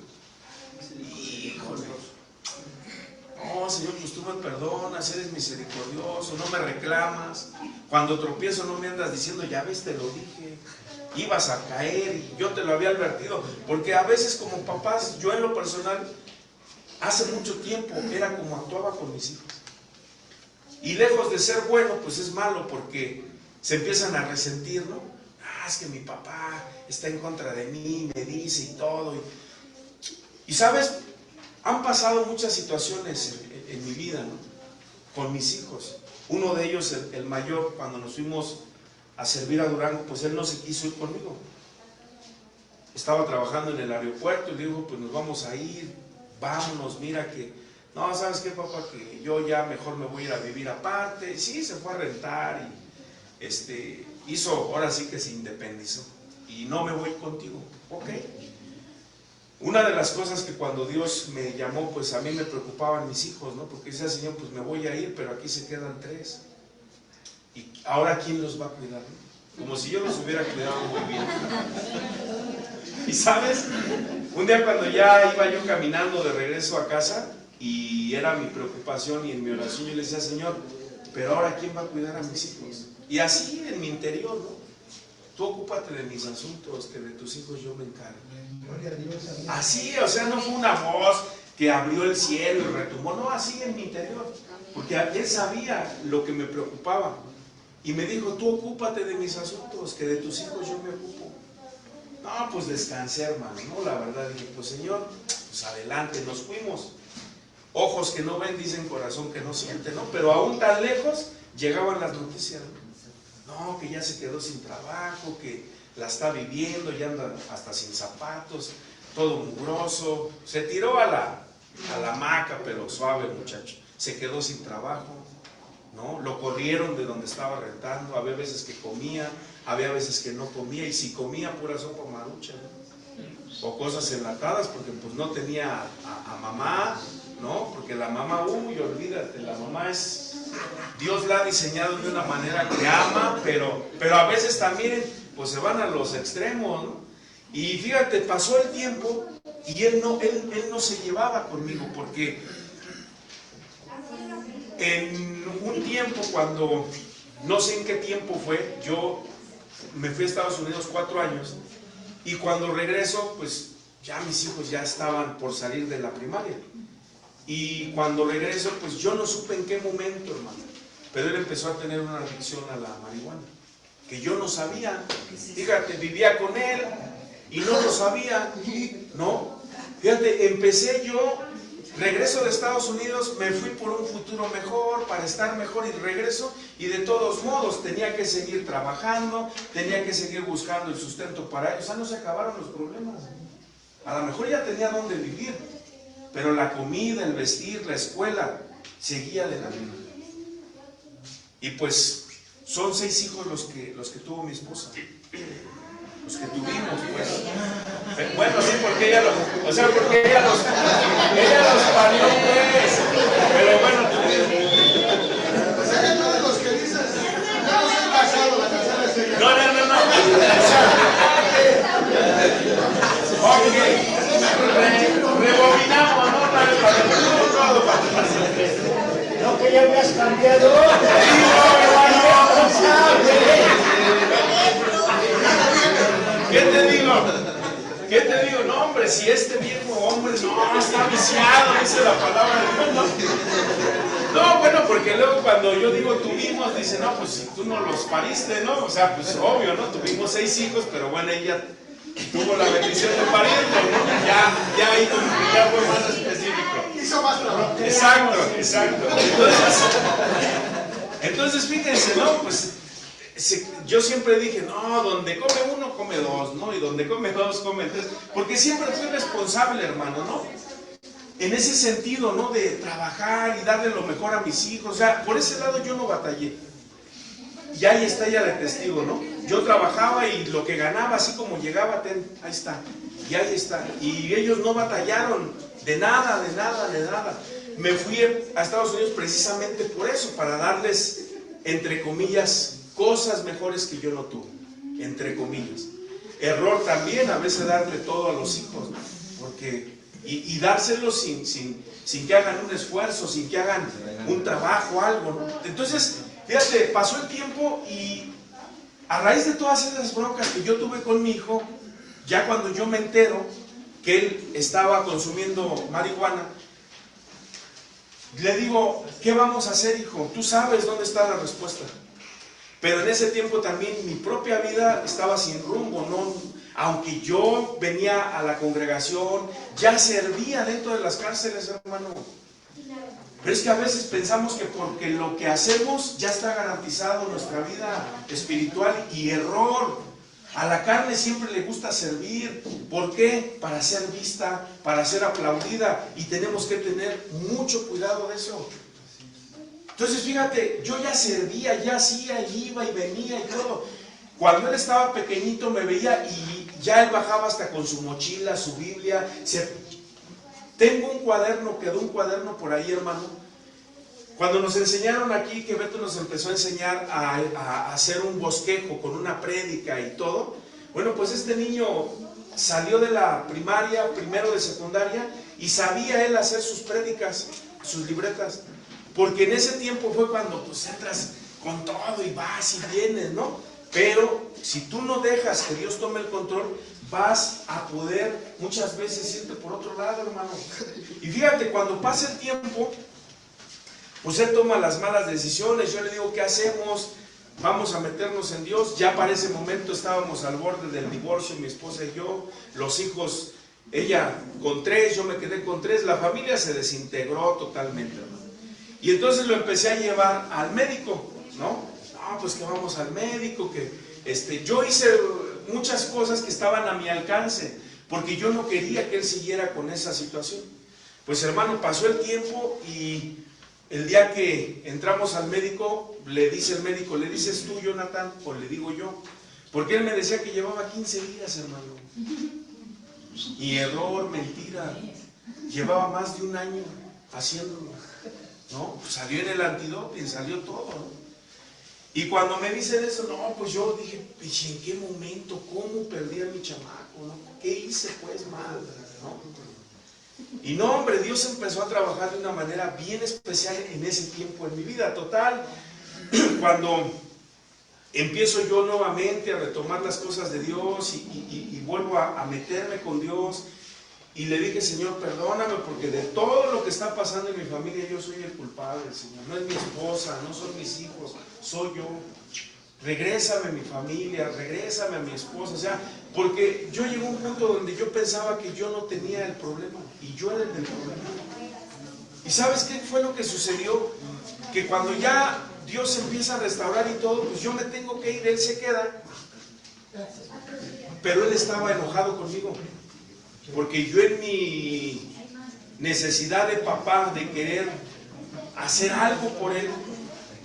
Híjole, no, Señor, pues tú me perdonas, eres misericordioso, no me reclamas, cuando tropiezo no me andas diciendo, ya ves, te lo dije, ibas a caer y yo te lo había advertido, porque a veces como papás, yo en lo personal, hace mucho tiempo era como actuaba con mis hijos. Y lejos de ser bueno, pues es malo, porque se empiezan a resentir, ¿no? Ah, es que mi papá está en contra de mí, me dice y todo. Y ¿sabes? Han pasado muchas situaciones en mi vida, ¿no? Con mis hijos. Uno de ellos, el mayor, cuando nos fuimos a servir a Durango, pues él no se quiso ir conmigo. Estaba trabajando en el aeropuerto y le dijo, pues nos vamos a ir, vámonos, mira que... No, ¿sabes qué, papá? Que yo ya mejor me voy a ir a vivir aparte. Sí, se fue a rentar y hizo, ahora sí que se independizó. Y no me voy contigo. Ok. Una de las cosas que cuando Dios me llamó, pues a mí me preocupaban mis hijos, ¿no? Porque decía, Señor, pues me voy a ir, pero aquí se quedan 3. ¿Y ahora quién los va a cuidar? Como si yo los hubiera cuidado muy bien. Y ¿sabes? Un día cuando ya iba yo caminando de regreso a casa, y era mi preocupación y en mi oración yo le decía, Señor, pero ahora ¿quién va a cuidar a mis hijos? Y así en mi interior, ¿no? Tú ocúpate de mis asuntos, que de tus hijos yo me encargo. Así, o sea, no fue una voz que abrió el cielo y retumbó, no, así en mi interior, porque él sabía lo que me preocupaba. Y me dijo, tú ocúpate de mis asuntos, que de tus hijos yo me ocupo. No, pues descansé, hermano, ¿no? La verdad, dije, pues Señor, pues adelante, nos fuimos. Ojos que no ven, dicen corazón que no siente, ¿no? Pero aún tan lejos llegaban las noticias, ¿no? No, que ya se quedó sin trabajo, que la está viviendo, ya anda hasta sin zapatos, todo mugroso. Se tiró a la hamaca, pero suave el muchacho. Se quedó sin trabajo, ¿no? Lo corrieron de donde estaba rentando. Había veces que comía, había veces que no comía, y si comía pura sopa marucha, ¿no? O cosas enlatadas, porque pues no tenía a mamá, ¿no? Porque la mamá, uy, olvídate, la mamá es Dios la ha diseñado de una manera que ama, pero a veces también pues se van a los extremos, ¿no? Y fíjate, pasó el tiempo y él no se llevaba conmigo, porque en un tiempo, cuando no sé en qué tiempo fue, yo me fui a Estados Unidos 4 años, y cuando regreso, pues ya mis hijos ya estaban por salir de la primaria. Y cuando regreso, pues yo no supe en qué momento, hermano, pero él empezó a tener una adicción a la marihuana, que yo no sabía. Fíjate, vivía con él y no lo sabía, ¿no? Fíjate, empecé yo, regreso de Estados Unidos, me fui por un futuro mejor, para estar mejor, y regreso, y de todos modos tenía que seguir trabajando, tenía que seguir buscando el sustento para ellos. O sea, no se acabaron los problemas. A lo mejor ya tenía dónde vivir, pero la comida, el vestir, la escuela, seguía adelante. Y pues son 6 hijos los que tuvo mi esposa, los que tuvimos, pues. Bueno, sí, porque ella los parió, pues. Pero bueno, pues eran todos los que dices, yo no soy casado, la casada es ella. no. Ok, rebobinamos, ¿no? No, que ya habías cambiado. ¿Qué te digo? No, hombre, si este viejo hombre no está viciado, dice la palabra de Dios. No, bueno, porque luego cuando yo digo tuvimos, dice, no, pues si tú no los pariste, ¿no? O sea, pues obvio, ¿no? Tuvimos 6 hijos, pero bueno, ella tuvo la bendición de parirlo, ¿no? Ya ahí como que ya fue más específico. Hizo más trabajo. Exacto. Entonces fíjense, ¿no? Pues yo siempre dije, no, donde come uno, come 2, ¿no? Y donde come 2, come 3. Porque siempre fui responsable, hermano, ¿no? En ese sentido, ¿no? De trabajar y darle lo mejor a mis hijos. O sea, por ese lado yo no batallé. Y ahí está ella de testigo, ¿no? Yo trabajaba y lo que ganaba, así como llegaba, ahí está. Y ahí está. Y ellos no batallaron de nada. Me fui a Estados Unidos precisamente por eso, para darles, entre comillas, cosas mejores que yo no tuve, entre comillas. Error también a veces darle todo a los hijos, ¿no? Porque, y dárselos sin que hagan un esfuerzo, sin que hagan un trabajo, algo, ¿no? Entonces, fíjate, pasó el tiempo y a raíz de todas esas broncas que yo tuve con mi hijo, ya cuando yo me entero que él estaba consumiendo marihuana, le digo, ¿qué vamos a hacer, hijo? Tú sabes dónde está la respuesta. Pero en ese tiempo también mi propia vida estaba sin rumbo, ¿no? Aunque yo venía a la congregación, ya servía dentro de las cárceles, hermano. Pero es que a veces pensamos que porque lo que hacemos ya está garantizado nuestra vida espiritual, y error. A la carne siempre le gusta servir. ¿Por qué? Para ser vista, para ser aplaudida, y tenemos que tener mucho cuidado de eso. Entonces fíjate, yo ya servía, ya hacía, iba y venía y todo. Cuando él estaba pequeñito me veía y ya él bajaba hasta con su mochila, su Biblia. Tengo un cuaderno, quedó un cuaderno por ahí, hermano. Cuando nos enseñaron aquí, que Beto nos empezó a enseñar a hacer un bosquejo con una prédica y todo. Bueno, pues este niño salió de la primaria, primero de secundaria, y sabía él hacer sus prédicas, sus libretas. Porque en ese tiempo fue cuando pues entras con todo y vas y vienes, ¿no? Pero si tú no dejas que Dios tome el control, vas a poder muchas veces irte por otro lado, hermano. Y fíjate, cuando pasa el tiempo, pues él toma las malas decisiones. Yo le digo, ¿qué hacemos? Vamos a meternos en Dios. Ya para ese momento estábamos al borde del divorcio, mi esposa y yo. Los hijos, ella con 3, yo me quedé con 3. La familia se desintegró totalmente, hermano. Y entonces lo empecé a llevar al médico, ¿no? No, pues que vamos al médico, que yo hice muchas cosas que estaban a mi alcance, porque yo no quería que él siguiera con esa situación. Pues hermano, pasó el tiempo y el día que entramos al médico, le dice el médico, ¿le dices tú, Jonathan, o le digo yo? Porque él me decía que llevaba 15 días, hermano. Y error, mentira, llevaba más de un año haciéndolo. ¿no? Pues salió en el antidoping, salió todo, ¿no? Y cuando me dicen eso, no, pues yo dije, ¿en qué momento? ¿Cómo perdí a mi chamaco? ¿No? ¿Qué hice pues mal? ¿No? Y no, hombre, Dios empezó a trabajar de una manera bien especial en ese tiempo en mi vida. Total, cuando empiezo yo nuevamente a retomar las cosas de Dios y vuelvo a meterme con Dios, y le dije, Señor, perdóname, porque de todo lo que está pasando en mi familia yo soy el culpable, Señor. No es mi esposa, no son mis hijos, soy yo. Regrésame a mi familia, regrésame a mi esposa. O sea, porque yo llegué a un punto donde yo pensaba que yo no tenía el problema y yo era el del problema. ¿Y sabes qué fue lo que sucedió? Que cuando ya Dios empieza a restaurar y todo, pues yo me tengo que ir, Él se queda. Pero Él estaba enojado conmigo. Porque yo en mi necesidad de papá, de querer hacer algo por Él,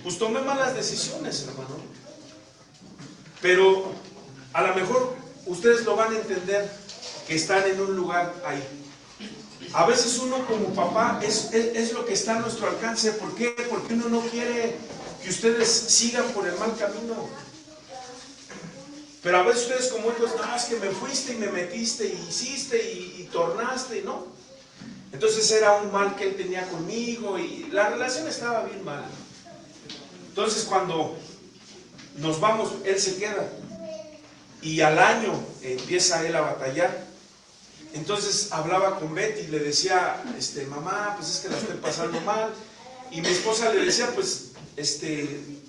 pues tomé malas decisiones, hermano. Pero a lo mejor ustedes lo van a entender, que están en un lugar ahí. A veces uno como papá es lo que está a nuestro alcance. ¿Por qué? Porque uno no quiere que ustedes sigan por el mal camino. Pero a veces ustedes como hijos, no, es que me fuiste y me metiste y hiciste y tornaste, ¿no? Entonces era un mal que él tenía conmigo y la relación estaba bien mal. Entonces cuando nos vamos, él se queda y al año empieza él a batallar. Entonces hablaba con Betty y le decía, mamá, pues es que la estoy pasando mal. Y mi esposa le decía, pues,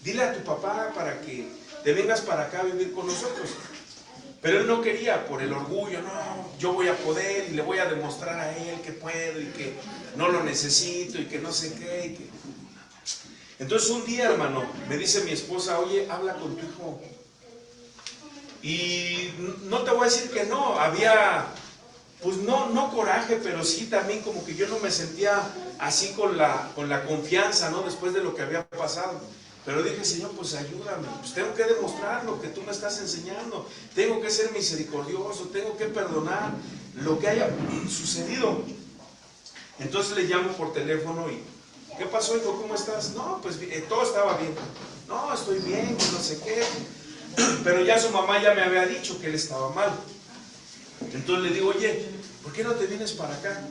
dile a tu papá para que te vengas para acá a vivir con nosotros. Pero él no quería, por el orgullo, no, yo voy a poder y le voy a demostrar a él que puedo y que no lo necesito y que no sé qué. Y que... Entonces un día, hermano, me dice mi esposa, oye, habla con tu hijo. Y no te voy a decir que no, había, pues no coraje, pero sí también como que yo no me sentía así con la confianza, ¿no? Después de lo que había pasado. Pero dije, Señor, pues ayúdame, pues tengo que demostrar lo que tú me estás enseñando, tengo que ser misericordioso, tengo que perdonar lo que haya sucedido. Entonces le llamo por teléfono y, ¿qué pasó, hijo? ¿Cómo estás? No, pues todo estaba bien. No, estoy bien, no sé qué. Pero ya su mamá ya me había dicho que él estaba mal. Entonces le digo, oye, ¿por qué no te vienes para acá?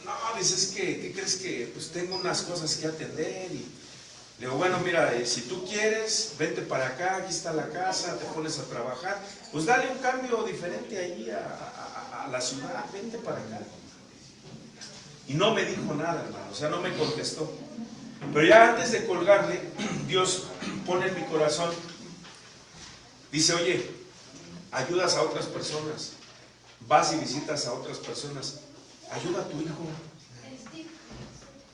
No, dices que, ¿qué crees que? Pues tengo unas cosas que atender y... Le digo, bueno, mira, si tú quieres, vente para acá, aquí está la casa, te pones a trabajar, pues dale un cambio diferente allí a la ciudad, vente para acá. Y no me dijo nada, hermano, o sea, no me contestó. Pero ya antes de colgarle, Dios pone en mi corazón, dice, oye, ayudas a otras personas, vas y visitas a otras personas, ayuda a tu hijo.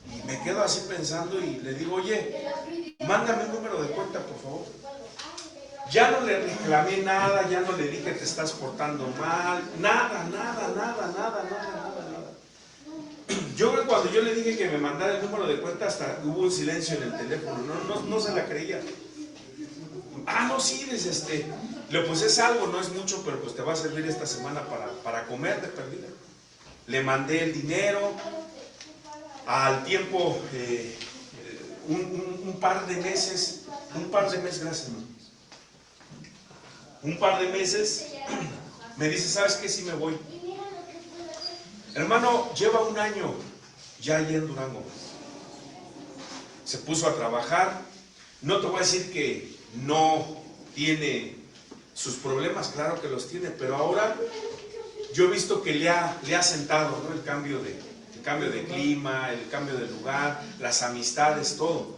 Y me quedo así pensando y le digo, oye, mándame un número de cuenta, por favor. Ya no le reclamé nada, ya no le dije te estás portando mal, nada. Yo creo que cuando yo le dije que me mandara el número de cuenta, hasta hubo un silencio en el teléfono, no se la creía. Ah, no, sí, dices, pues es algo, no es mucho, pero pues te va a servir esta semana para comer de perdida. Le mandé el dinero. Al tiempo, un par de meses, gracias, hermano. Un par de meses, me dice, ¿sabes qué? Sí me voy. Hermano, lleva un año ya allí en Durango. Se puso a trabajar. No te voy a decir que no tiene sus problemas, claro que los tiene, pero ahora yo he visto que le ha sentado, ¿no? El cambio de clima, el cambio de lugar, las amistades, todo.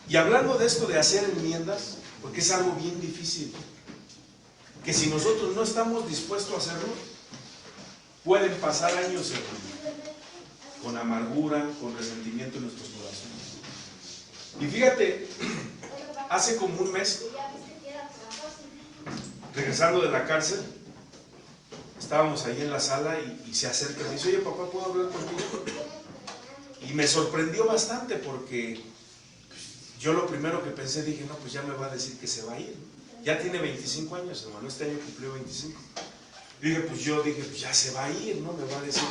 Y hablando de esto de hacer enmiendas, porque es algo bien difícil, que si nosotros no estamos dispuestos a hacerlo, pueden pasar años con amargura, con resentimiento en nuestros corazones. Y fíjate, hace como un mes, regresando de la cárcel, estábamos ahí en la sala y se acerca y me dice, oye papá, ¿puedo hablar contigo? Y me sorprendió bastante porque yo lo primero que pensé, dije, no, pues ya me va a decir que se va a ir. Ya tiene 25 años, hermano, este año cumplió 25. Dije, pues ya se va a ir, ¿no? Me va a decir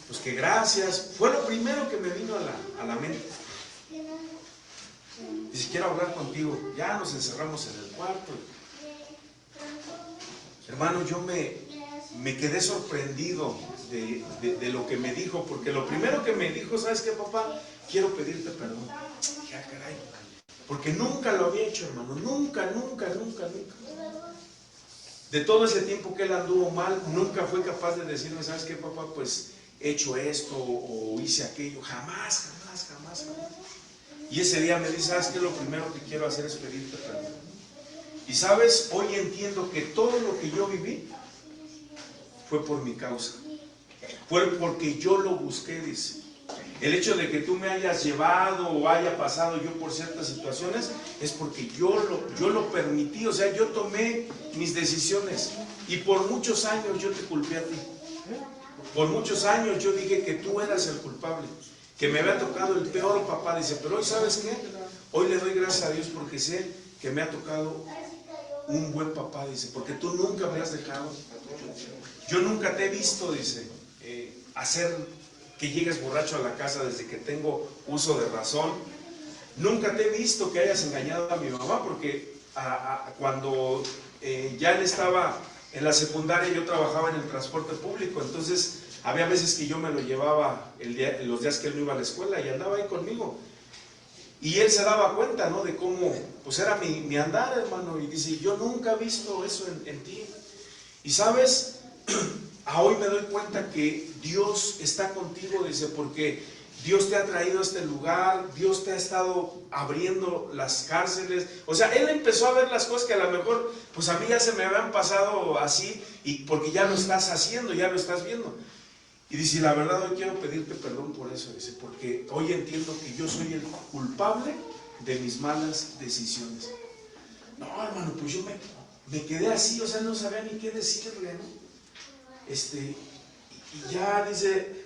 pues que gracias. Fue lo primero que me vino a la mente. Dice, quiero hablar contigo. Ya nos encerramos en el cuarto. Hermano, yo me quedé sorprendido de lo que me dijo, porque lo primero que me dijo, ¿sabes qué, papá? Quiero pedirte perdón. Ya, caray. Porque nunca lo había hecho, hermano. Nunca. De todo ese tiempo que él anduvo mal, nunca fue capaz de decirme, ¿sabes qué, papá? Pues he hecho esto o hice aquello. Jamás. Y ese día me dice, ¿sabes qué? Lo primero que quiero hacer es pedirte perdón. Y sabes, hoy entiendo que todo lo que yo viví fue por mi causa. Fue porque yo lo busqué, dice. El hecho de que tú me hayas llevado o haya pasado yo por ciertas situaciones es porque yo lo permití. O sea, yo tomé mis decisiones y por muchos años yo te culpé a ti. Por muchos años yo dije que tú eras el culpable, que me había tocado el peor papá. Dice, pero hoy, ¿sabes qué? Hoy le doy gracias a Dios porque sé que me ha tocado un buen papá, dice, porque tú nunca me has dejado. Yo nunca te he visto, dice, hacer que llegues borracho a la casa desde que tengo uso de razón. Nunca te he visto que hayas engañado a mi mamá, porque cuando ya él estaba en la secundaria, yo trabajaba en el transporte público, entonces había veces que yo me lo llevaba los días que él no iba a la escuela y andaba ahí conmigo. Y él se daba cuenta, ¿no? De cómo, pues era mi andar, hermano. Y dice, yo nunca he visto eso en ti. Y sabes, a hoy me doy cuenta que Dios está contigo, dice, porque Dios te ha traído a este lugar, Dios te ha estado abriendo las cárceles. O sea, Él empezó a ver las cosas que a lo mejor, pues a mí ya se me habían pasado así, y porque ya lo estás haciendo, ya lo estás viendo. Y dice, la verdad, hoy quiero pedirte perdón por eso, dice, porque hoy entiendo que yo soy el culpable de mis malas decisiones. No, hermano, pues yo me quedé así, o sea, no sabía ni qué decirle, ¿no? Y ya dice,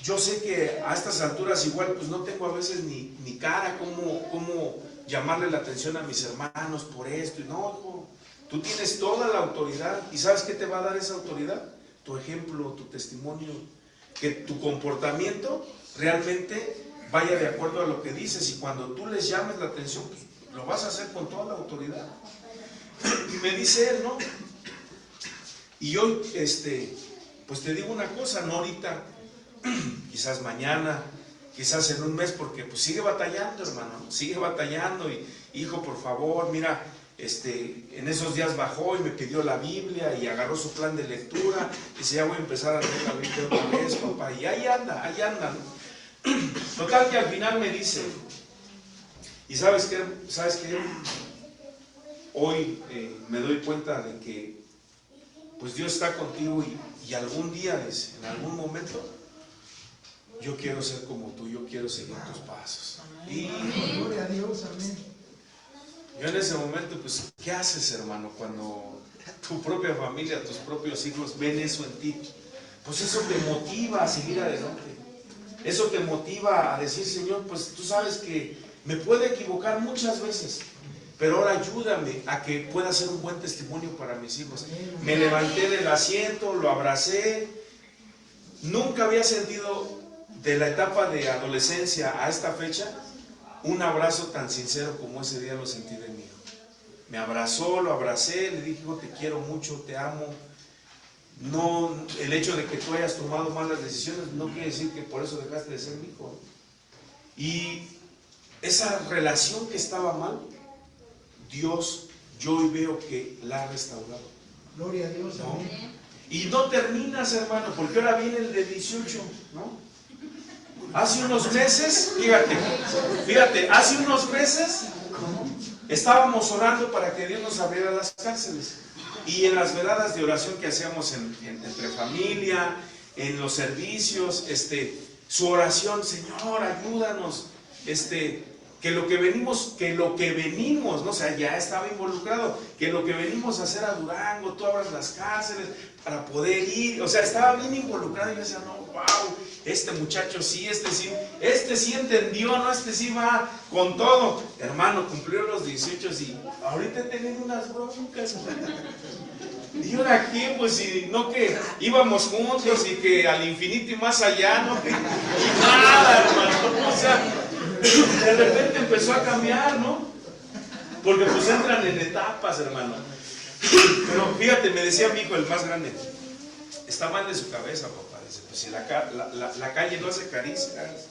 yo sé que a estas alturas igual, pues no tengo a veces ni cara, cómo llamarle la atención a mis hermanos por esto. Y no, hijo, tú tienes toda la autoridad. ¿Y sabes qué te va a dar esa autoridad? Tu ejemplo, tu testimonio, que tu comportamiento realmente vaya de acuerdo a lo que dices, y cuando tú les llames la atención, pues lo vas a hacer con toda la autoridad. Y me dice él, ¿no? Y hoy, pues te digo una cosa, no ahorita, quizás mañana, quizás en un mes, porque pues sigue batallando, hermano, sigue batallando. Y hijo, por favor, mira, en esos días bajó y me pidió la Biblia y agarró su plan de lectura. Dice, ya voy a empezar a leer la Biblia otra vez, papá. Y ahí anda, ¿no? Total que al final me dice, ¿y sabes qué? Hoy me doy cuenta de que pues Dios está contigo y algún día, dice, en algún momento, yo quiero ser como tú, yo quiero seguir tus pasos. Y Gloria a Dios, amén. yo en ese momento, pues, ¿qué haces, hermano? Cuando tu propia familia, tus propios hijos ven eso en ti, pues eso te motiva a seguir adelante. Eso te motiva a decir, Señor, pues tú sabes que me puedo equivocar muchas veces, pero ahora ayúdame a que pueda ser un buen testimonio para mis hijos. Me levanté del asiento, lo abracé. Nunca había sentido, de la etapa de adolescencia a esta fecha, un abrazo tan sincero como ese día lo sentí de mi hijo. Me abrazó, lo abracé, le dije, hijo, te quiero mucho, te amo. No, el hecho de que tú hayas tomado malas decisiones no quiere decir que por eso dejaste de ser mi hijo. Y esa relación que estaba mal, Dios, yo hoy veo que la ha restaurado. Gloria a Dios, ¿No? amén. Y no terminas, hermano, porque ahora viene el de 18, ¿no? Hace unos meses, fíjate, hace unos meses estábamos orando para que Dios nos abriera las cárceles. Y en las veladas de oración que hacíamos entre familia, en los servicios, su oración, Señor, ayúdanos, que lo que venimos, ¿no? O sea, ya estaba involucrado, que lo que venimos a hacer a Durango, tú abras las cárceles para poder ir, o sea, estaba bien involucrado. Y yo decía, no, wow, este muchacho sí, este sí entendió, ¿no? Este sí va con todo. Hermano, cumplió los 18 y ahorita he tenido unas broncas. ¿Y ahora qué? Pues si no que íbamos juntos y que al infinito y más allá, ¿no? Y nada, hermano. O sea, de repente empezó a cambiar, ¿no? Porque pues entran en etapas, hermano. Pero fíjate, me decía mi hijo, el más grande, está mal de su cabeza, papá. Dice, pues si la calle no hace caricias.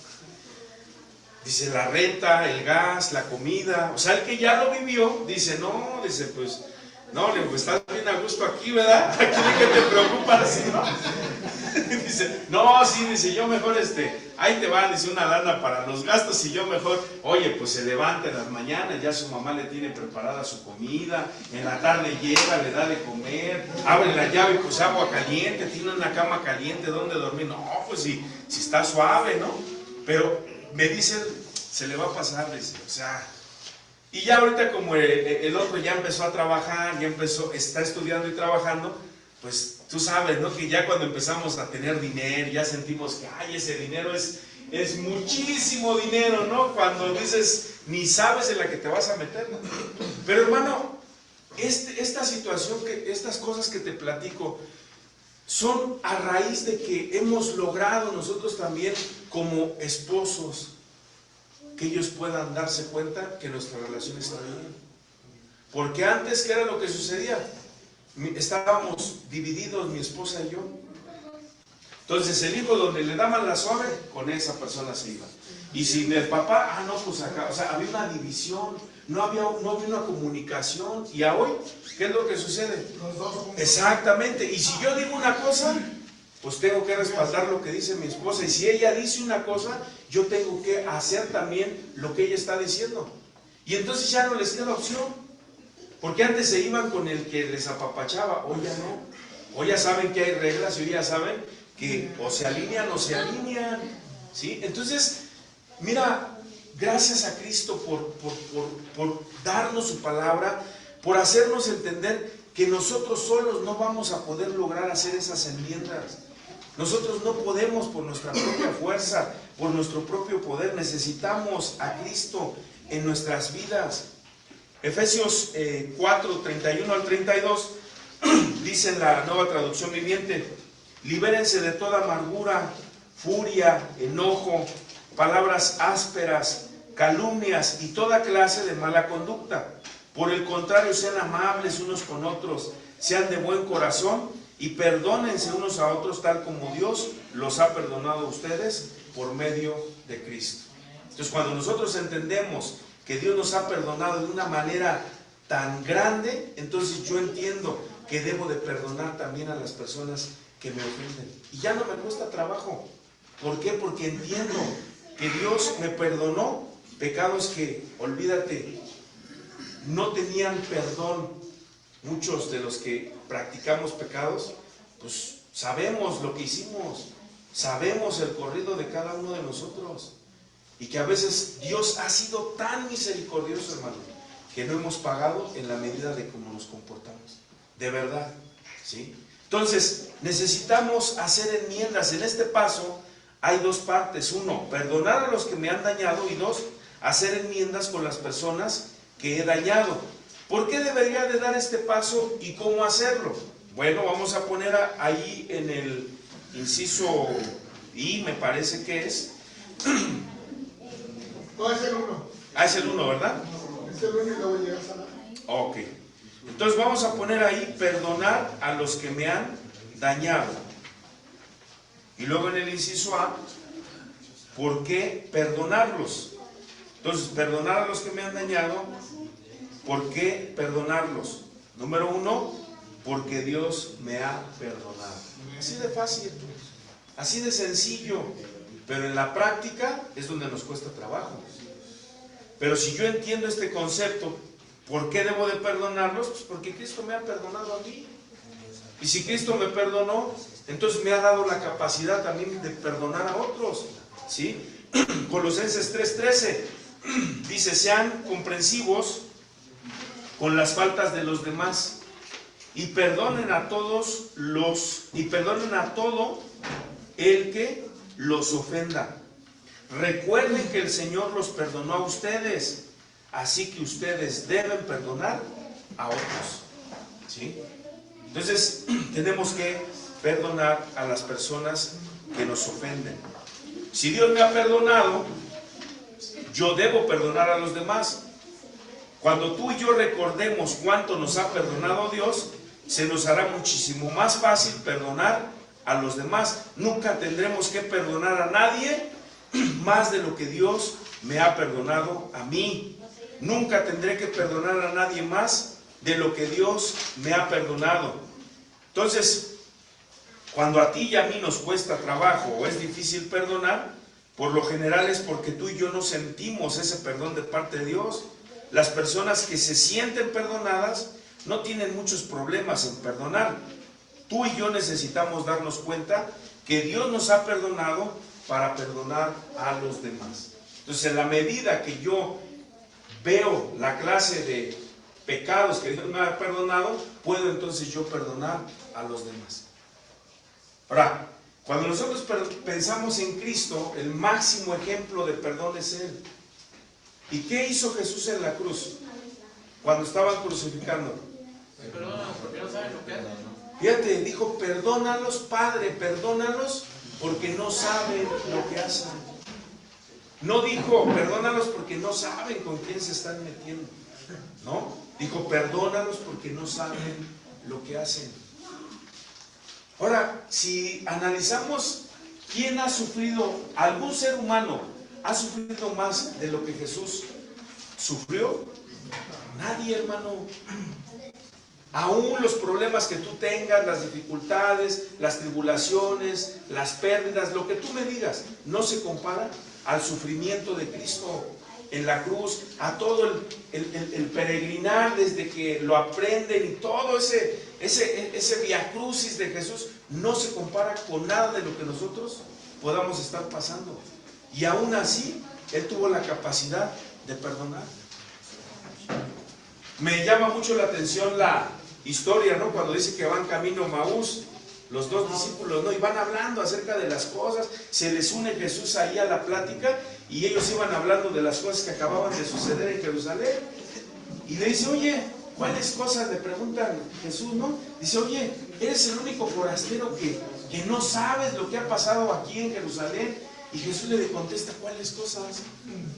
Dice, la renta, el gas, la comida. O sea, el que ya lo vivió, dice, no, dice, pues, no, pues estás bien a gusto aquí, ¿verdad? Aquí de qué te preocupas, ¿no? Dice, no, sí, dice, yo mejor, ahí te van, dice, una lana para los gastos y yo mejor, oye, pues se levanta en las mañanas, ya su mamá le tiene preparada su comida, en la tarde llega, le da de comer, abre la llave, pues agua caliente, tiene una cama caliente donde dormir. No, pues si está suave, ¿no? Pero me dicen, se le va a pasar, dice, o sea, y ya ahorita como el otro ya empezó a trabajar, está estudiando y trabajando, pues tú sabes, ¿no? Que ya cuando empezamos a tener dinero, ya sentimos que, ay, ese dinero es muchísimo dinero, ¿no? Cuando dices, ni sabes en la que te vas a meter, ¿no? Pero hermano, esta situación, estas cosas que te platico, son a raíz de que hemos logrado nosotros también como esposos que ellos puedan darse cuenta que nuestra relación está bien. Porque antes, ¿qué era lo que sucedía? Estábamos divididos, mi esposa y yo. Entonces el hijo donde le daban la suave, con esa persona se iba. Y si el papá, no, pues acá, o sea, había una división, no había una comunicación. Y a hoy, ¿qué es lo que sucede? Los dos juntos. Exactamente. Y si yo digo una cosa, pues tengo que respaldar lo que dice mi esposa. Y si ella dice una cosa, yo tengo que hacer también lo que ella está diciendo. Y entonces ya no les queda opción. Porque antes se iban con el que les apapachaba, hoy ya no. Hoy ya saben que hay reglas y hoy ya saben que o se alinean o se alinean. ¿Sí? Entonces, mira, gracias a Cristo por darnos su palabra, por hacernos entender que nosotros solos no vamos a poder lograr hacer esas enmiendas. Nosotros no podemos por nuestra propia fuerza, por nuestro propio poder. Necesitamos a Cristo en nuestras vidas. Efesios 4, 31 al 32, dice en la Nueva Traducción Viviente: libérense de toda amargura, furia, enojo, palabras ásperas, calumnias y toda clase de mala conducta. Por el contrario, sean amables unos con otros, sean de buen corazón y perdónense unos a otros tal como Dios los ha perdonado a ustedes por medio de Cristo. Entonces, cuando nosotros entendemos que Dios nos ha perdonado de una manera tan grande, entonces yo entiendo que debo de perdonar también a las personas que me ofenden. Y ya no me cuesta trabajo. ¿Por qué? Porque entiendo que Dios me perdonó pecados que, olvídate, no tenían perdón. Muchos de los que practicamos pecados, pues sabemos lo que hicimos, sabemos el corrido de cada uno de nosotros. Y que a veces Dios ha sido tan misericordioso, hermano, que no hemos pagado en la medida de cómo nos comportamos. De verdad, ¿sí? Entonces, necesitamos hacer enmiendas. En este paso hay dos partes. Uno, perdonar a los que me han dañado. Y dos, hacer enmiendas con las personas que he dañado. ¿Por qué debería de dar este paso y cómo hacerlo? Bueno, vamos a poner ahí en el inciso I, me parece que es. No, es el 1. Es el 1, ¿verdad? Es el 1 y luego llega a sanar. Ok. Entonces vamos a poner ahí, perdonar a los que me han dañado. Y luego en el inciso A, ¿por qué perdonarlos? Entonces, perdonar a los que me han dañado, ¿por qué perdonarlos? Número 1, porque Dios me ha perdonado. Así de fácil, así de sencillo. Pero en la práctica es donde nos cuesta trabajo. Pero si yo entiendo este concepto, ¿por qué debo de perdonarlos? Pues porque Cristo me ha perdonado a mí. Y si Cristo me perdonó, entonces me ha dado la capacidad también de perdonar a otros. ¿Sí? Colosenses 3:13 dice: sean comprensivos con las faltas de los demás y perdonen a todos perdonen a todo el que los ofenda. Recuerden que el Señor los perdonó a ustedes, así que ustedes deben perdonar a otros. ¿Sí? Entonces, tenemos que perdonar a las personas que nos ofenden. Si Dios me ha perdonado, yo debo perdonar a los demás. Cuando tú y yo recordemos cuánto nos ha perdonado Dios, se nos hará muchísimo más fácil perdonar a los demás. Nunca tendremos que perdonar a nadie más de lo que Dios me ha perdonado a mí. Nunca tendré que perdonar a nadie más de lo que Dios me ha perdonado. Entonces, cuando a ti y a mí nos cuesta trabajo o es difícil perdonar, por lo general es porque tú y yo no sentimos ese perdón de parte de Dios. Las personas que se sienten perdonadas no tienen muchos problemas en perdonar. Tú y yo necesitamos darnos cuenta que Dios nos ha perdonado para perdonar a los demás. Entonces, en la medida que yo veo la clase de pecados que Dios me ha perdonado, puedo entonces yo perdonar a los demás. Ahora, cuando nosotros pensamos en Cristo, el máximo ejemplo de perdón es Él. ¿Y qué hizo Jesús en la cruz? Cuando estaban crucificando. Perdónalos porque no saben lo que hacen. Fíjate, dijo, perdónalos, Padre, perdónalos porque no saben lo que hacen. No dijo, perdónalos porque no saben con quién se están metiendo. No, dijo, perdónalos porque no saben lo que hacen. Ahora, si analizamos quién ha sufrido, algún ser humano ha sufrido más de lo que Jesús sufrió. Nadie, hermano. Aún los problemas que tú tengas, las dificultades, las tribulaciones, las pérdidas, lo que tú me digas, no se compara al sufrimiento de Cristo en la cruz, a todo el peregrinar desde que lo aprenden y todo ese viacrucis de Jesús, no se compara con nada de lo que nosotros podamos estar pasando. Y aún así, Él tuvo la capacidad de perdonar. Me llama mucho la atención la historia, ¿no? Cuando dice que van camino a Maús, los dos discípulos, ¿no? Y van hablando acerca de las cosas, se les une Jesús ahí a la plática y ellos iban hablando de las cosas que acababan de suceder en Jerusalén. Y le dice, oye, ¿cuáles cosas? Le preguntan Jesús, ¿no? Dice, oye, eres el único forastero que no sabes lo que ha pasado aquí en Jerusalén. Y Jesús le contesta, ¿cuáles cosas?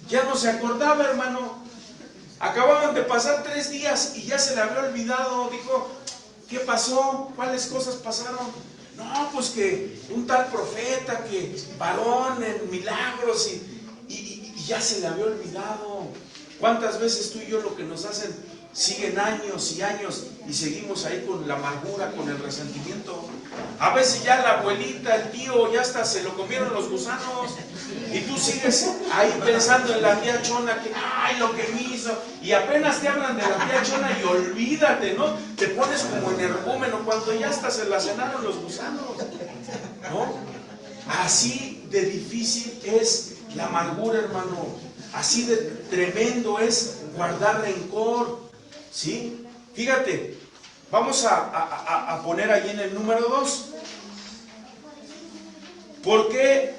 Ya no se acordaba, hermano. Acababan de pasar 3 días y ya se le había olvidado. Dijo, ¿qué pasó? ¿Cuáles cosas pasaron? No, pues que un tal profeta que varón en milagros y ya se le había olvidado. ¿Cuántas veces tú y yo lo que nos hacen siguen años y años y seguimos ahí con la amargura, con el resentimiento? A veces ya la abuelita, el tío, ya hasta se lo comieron los gusanos y tú sigues ahí pensando en la tía Chona que, ay, lo que me hizo, y apenas te hablan de la tía Chona y olvídate, ¿no? Te pones como energúmeno cuando ya hasta se la cenaron los gusanos, ¿no? Así de difícil es la amargura, hermano. Así de tremendo es guardar rencor, ¿sí? Fíjate, vamos a poner ahí en el número 2. ¿Por qué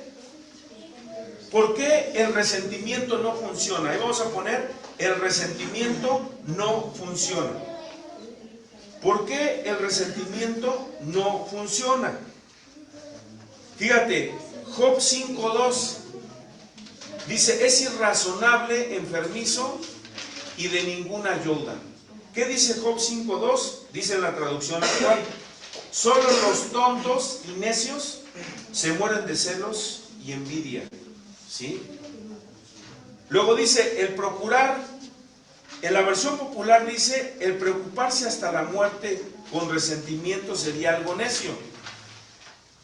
el resentimiento no funciona? Ahí vamos a poner, el resentimiento no funciona. ¿Por qué el resentimiento no funciona? Fíjate, Job 5:2 dice, es irrazonable, enfermizo y de ninguna ayuda. ¿Qué dice Job 5:2? Dice en la traducción actual, solo los tontos y necios se mueren de celos y envidia. ¿Sí? Luego dice, el procurar, en la versión popular dice, el preocuparse hasta la muerte con resentimiento sería algo necio.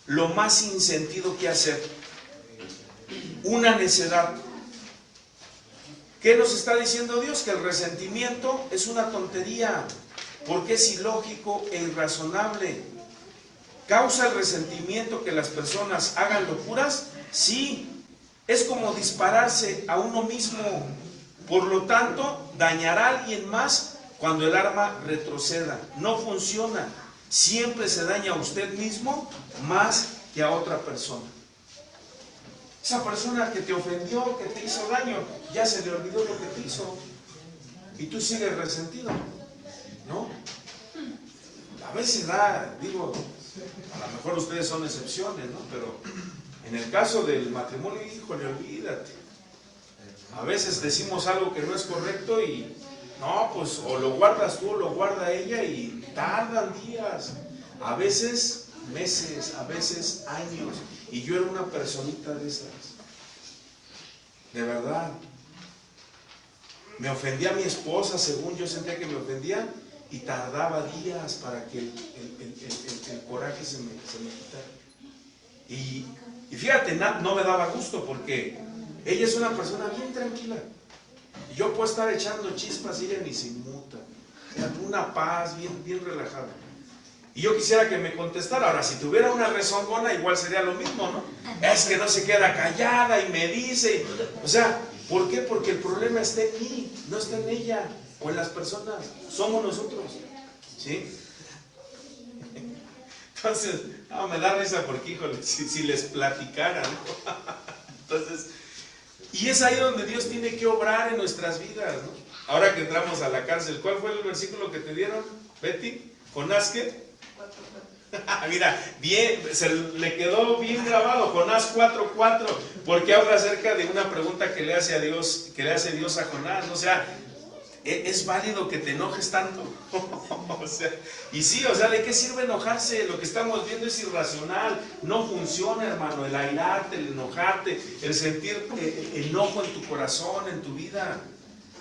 Lo más sin sentido que hacer. Una necedad. ¿Qué nos está diciendo Dios? Que el resentimiento es una tontería, porque es ilógico e irrazonable. ¿Causa el resentimiento que las personas hagan locuras? Sí, es como dispararse a uno mismo. Por lo tanto, dañará a alguien más cuando el arma retroceda. No funciona. Siempre se daña a usted mismo más que a otra persona. Esa persona que te ofendió, que te hizo daño, ya se le olvidó lo que te hizo. Y tú sigues resentido, ¿no? a veces da, digo, a lo mejor ustedes son excepciones, ¿no? Pero en el caso del matrimonio, híjole, olvídate. A veces decimos algo que no es correcto y no, pues o lo guardas tú o lo guarda ella y tardan días, a veces meses, a veces años. Y yo era una personita de esas. De verdad. Me ofendía a mi esposa, según yo sentía que me ofendía, y tardaba días para que el coraje se me quitara. Y fíjate, no me daba gusto porque ella es una persona bien tranquila. Y yo puedo estar echando chispas y ella ni se inmuta. Una paz, bien relajada. Y yo quisiera que me contestara. Ahora, si tuviera una rezongona, igual sería lo mismo, ¿no? Es que no se queda callada y me dice. O sea, ¿por qué? Porque el problema está en mí, no está en ella o en las personas. Somos nosotros, ¿sí? Entonces, no, me da risa porque, híjole, si les platicara, ¿no? Entonces, y es ahí donde Dios tiene que obrar en nuestras vidas, ¿no? Ahora que entramos a la cárcel, ¿cuál fue el versículo que te dieron, Betty? ¿Jonás qué? Mira, bien, se le quedó bien grabado, Jonás 4:4, porque habla acerca de una pregunta que le hace Dios a Jonás, ¿no? O sea, ¿es válido que te enojes tanto? O sea, y sí, o sea, ¿de qué sirve enojarse? Lo que estamos viendo es irracional, no funciona, hermano, el airarte, el enojarte, el sentir enojo en tu corazón, en tu vida,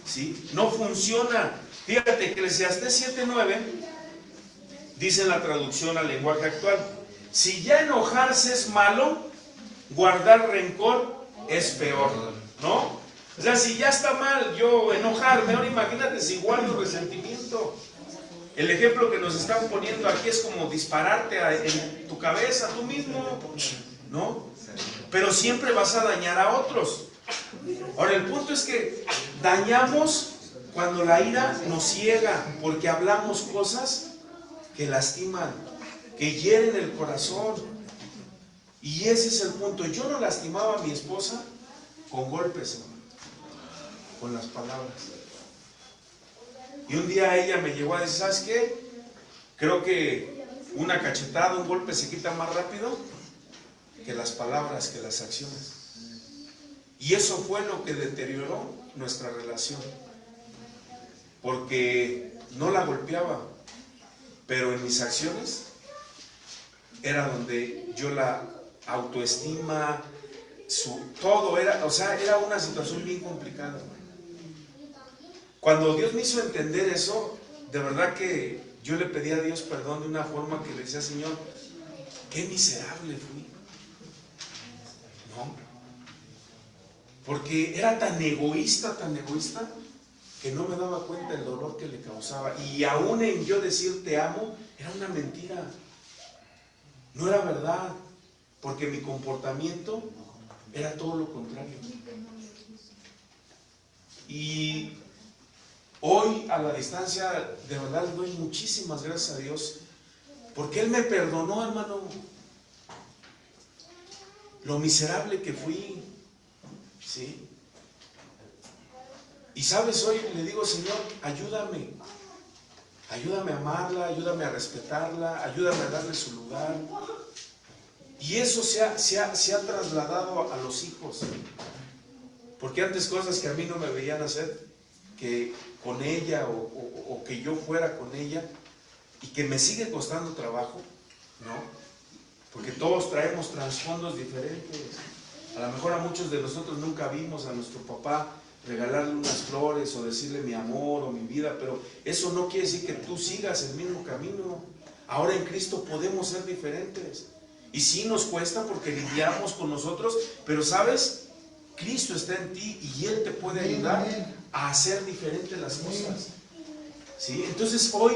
¿sí? No funciona. Fíjate, Eclesiastés 7:9 dice en la traducción al lenguaje actual: si ya enojarse es malo, guardar rencor es peor, ¿no? O sea, si ya está mal yo enojarme, ahora imagínate si guardo resentimiento. El ejemplo que nos están poniendo aquí es como dispararte en tu cabeza tú mismo, ¿no? Pero siempre vas a dañar a otros. Ahora, el punto es que dañamos cuando la ira nos ciega, porque hablamos cosas que lastiman, que hieren el corazón. Y ese es el punto. Yo no lastimaba a mi esposa con golpes, hermano, con las palabras. Y un día ella me llegó a decir: ¿sabes qué? Creo que una cachetada, un golpe se quita más rápido que las palabras, que las acciones. Y eso fue lo que deterioró nuestra relación, porque no la golpeaba, pero en mis acciones era donde yo la autoestima, todo era, o sea, era una situación bien complicada. Cuando Dios me hizo entender eso, de verdad que yo le pedí a Dios perdón de una forma que le decía: Señor, qué miserable fui, ¿no? Porque era tan egoísta, que no me daba cuenta del dolor que le causaba. Y aún en yo decir te amo, era una mentira. No era verdad, porque mi comportamiento era todo lo contrario. Y hoy, a la distancia, de verdad le doy muchísimas gracias a Dios, porque Él me perdonó, hermano, lo miserable que fui, ¿sí? Y sabes, hoy le digo: Señor, ayúdame a amarla, ayúdame a respetarla, ayúdame a darle su lugar. Y eso se ha trasladado a los hijos, porque antes cosas que a mí no me veían hacer, que con ella o que yo fuera con ella, y que me sigue costando trabajo, ¿no? Porque todos traemos trasfondos diferentes. A lo mejor a muchos de nosotros nunca vimos a nuestro papá regalarle unas flores o decirle mi amor o mi vida, pero eso no quiere decir que tú sigas el mismo camino. Ahora en Cristo podemos ser diferentes. Y sí nos cuesta porque lidiamos con nosotros, pero ¿sabes? Cristo está en ti y Él te puede ayudar a hacer diferentes las cosas, ¿sí? Entonces hoy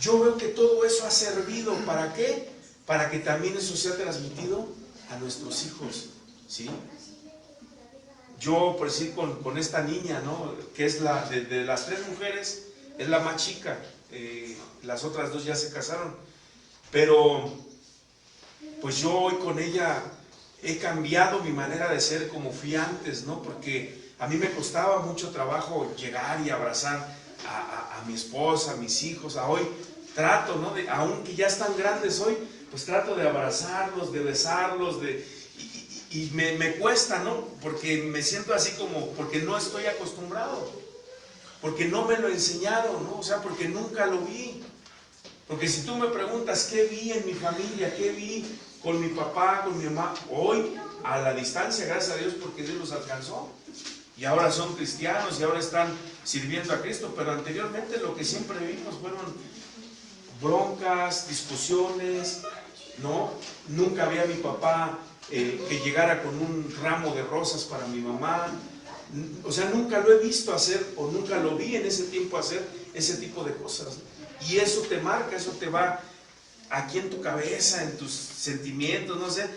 yo veo que todo eso ha servido. ¿Para qué? Para que también eso sea transmitido a nuestros hijos, ¿sí? Yo, por decir, con esta niña, ¿no? Que es de las 3 mujeres, es la más chica. Las otras 2 ya se casaron. Pero, pues yo hoy con ella he cambiado mi manera de ser como fui antes, ¿no? Porque a mí me costaba mucho trabajo llegar y abrazar a mi esposa, a mis hijos. A hoy, trato, ¿no? Aunque ya están grandes hoy, pues trato de abrazarlos, de besarlos, y me cuesta, ¿no? Porque me siento así como, porque no estoy acostumbrado, porque no me lo enseñaron, ¿no? O sea, porque nunca lo vi. Porque si tú me preguntas qué vi en mi familia, qué vi con mi papá, con mi mamá, hoy a la distancia, gracias a Dios, porque Dios los alcanzó. Y ahora son cristianos y ahora están sirviendo a Cristo, pero anteriormente lo que siempre vimos fueron broncas, discusiones, ¿no? Nunca vi a mi papá que llegara con un ramo de rosas para mi mamá. O sea, nunca lo he visto hacer o nunca lo vi en ese tiempo hacer ese tipo de cosas. Y eso te marca, eso te va aquí en tu cabeza, en tus sentimientos, no sé.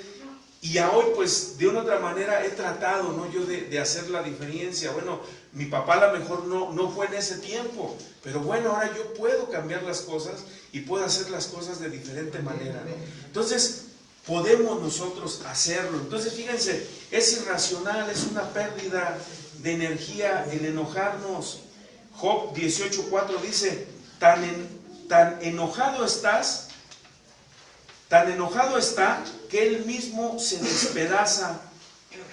Y a hoy, pues, de una u otra manera he tratado, ¿no? Yo de hacer la diferencia. Bueno, mi papá a lo mejor no fue en ese tiempo, pero bueno, ahora yo puedo cambiar las cosas y puedo hacer las cosas de diferente manera, ¿no? Entonces, podemos nosotros hacerlo. Entonces, fíjense, es irracional, es una pérdida de energía el enojarnos. Job 18:4 dice, tan enojado está que él mismo se despedaza,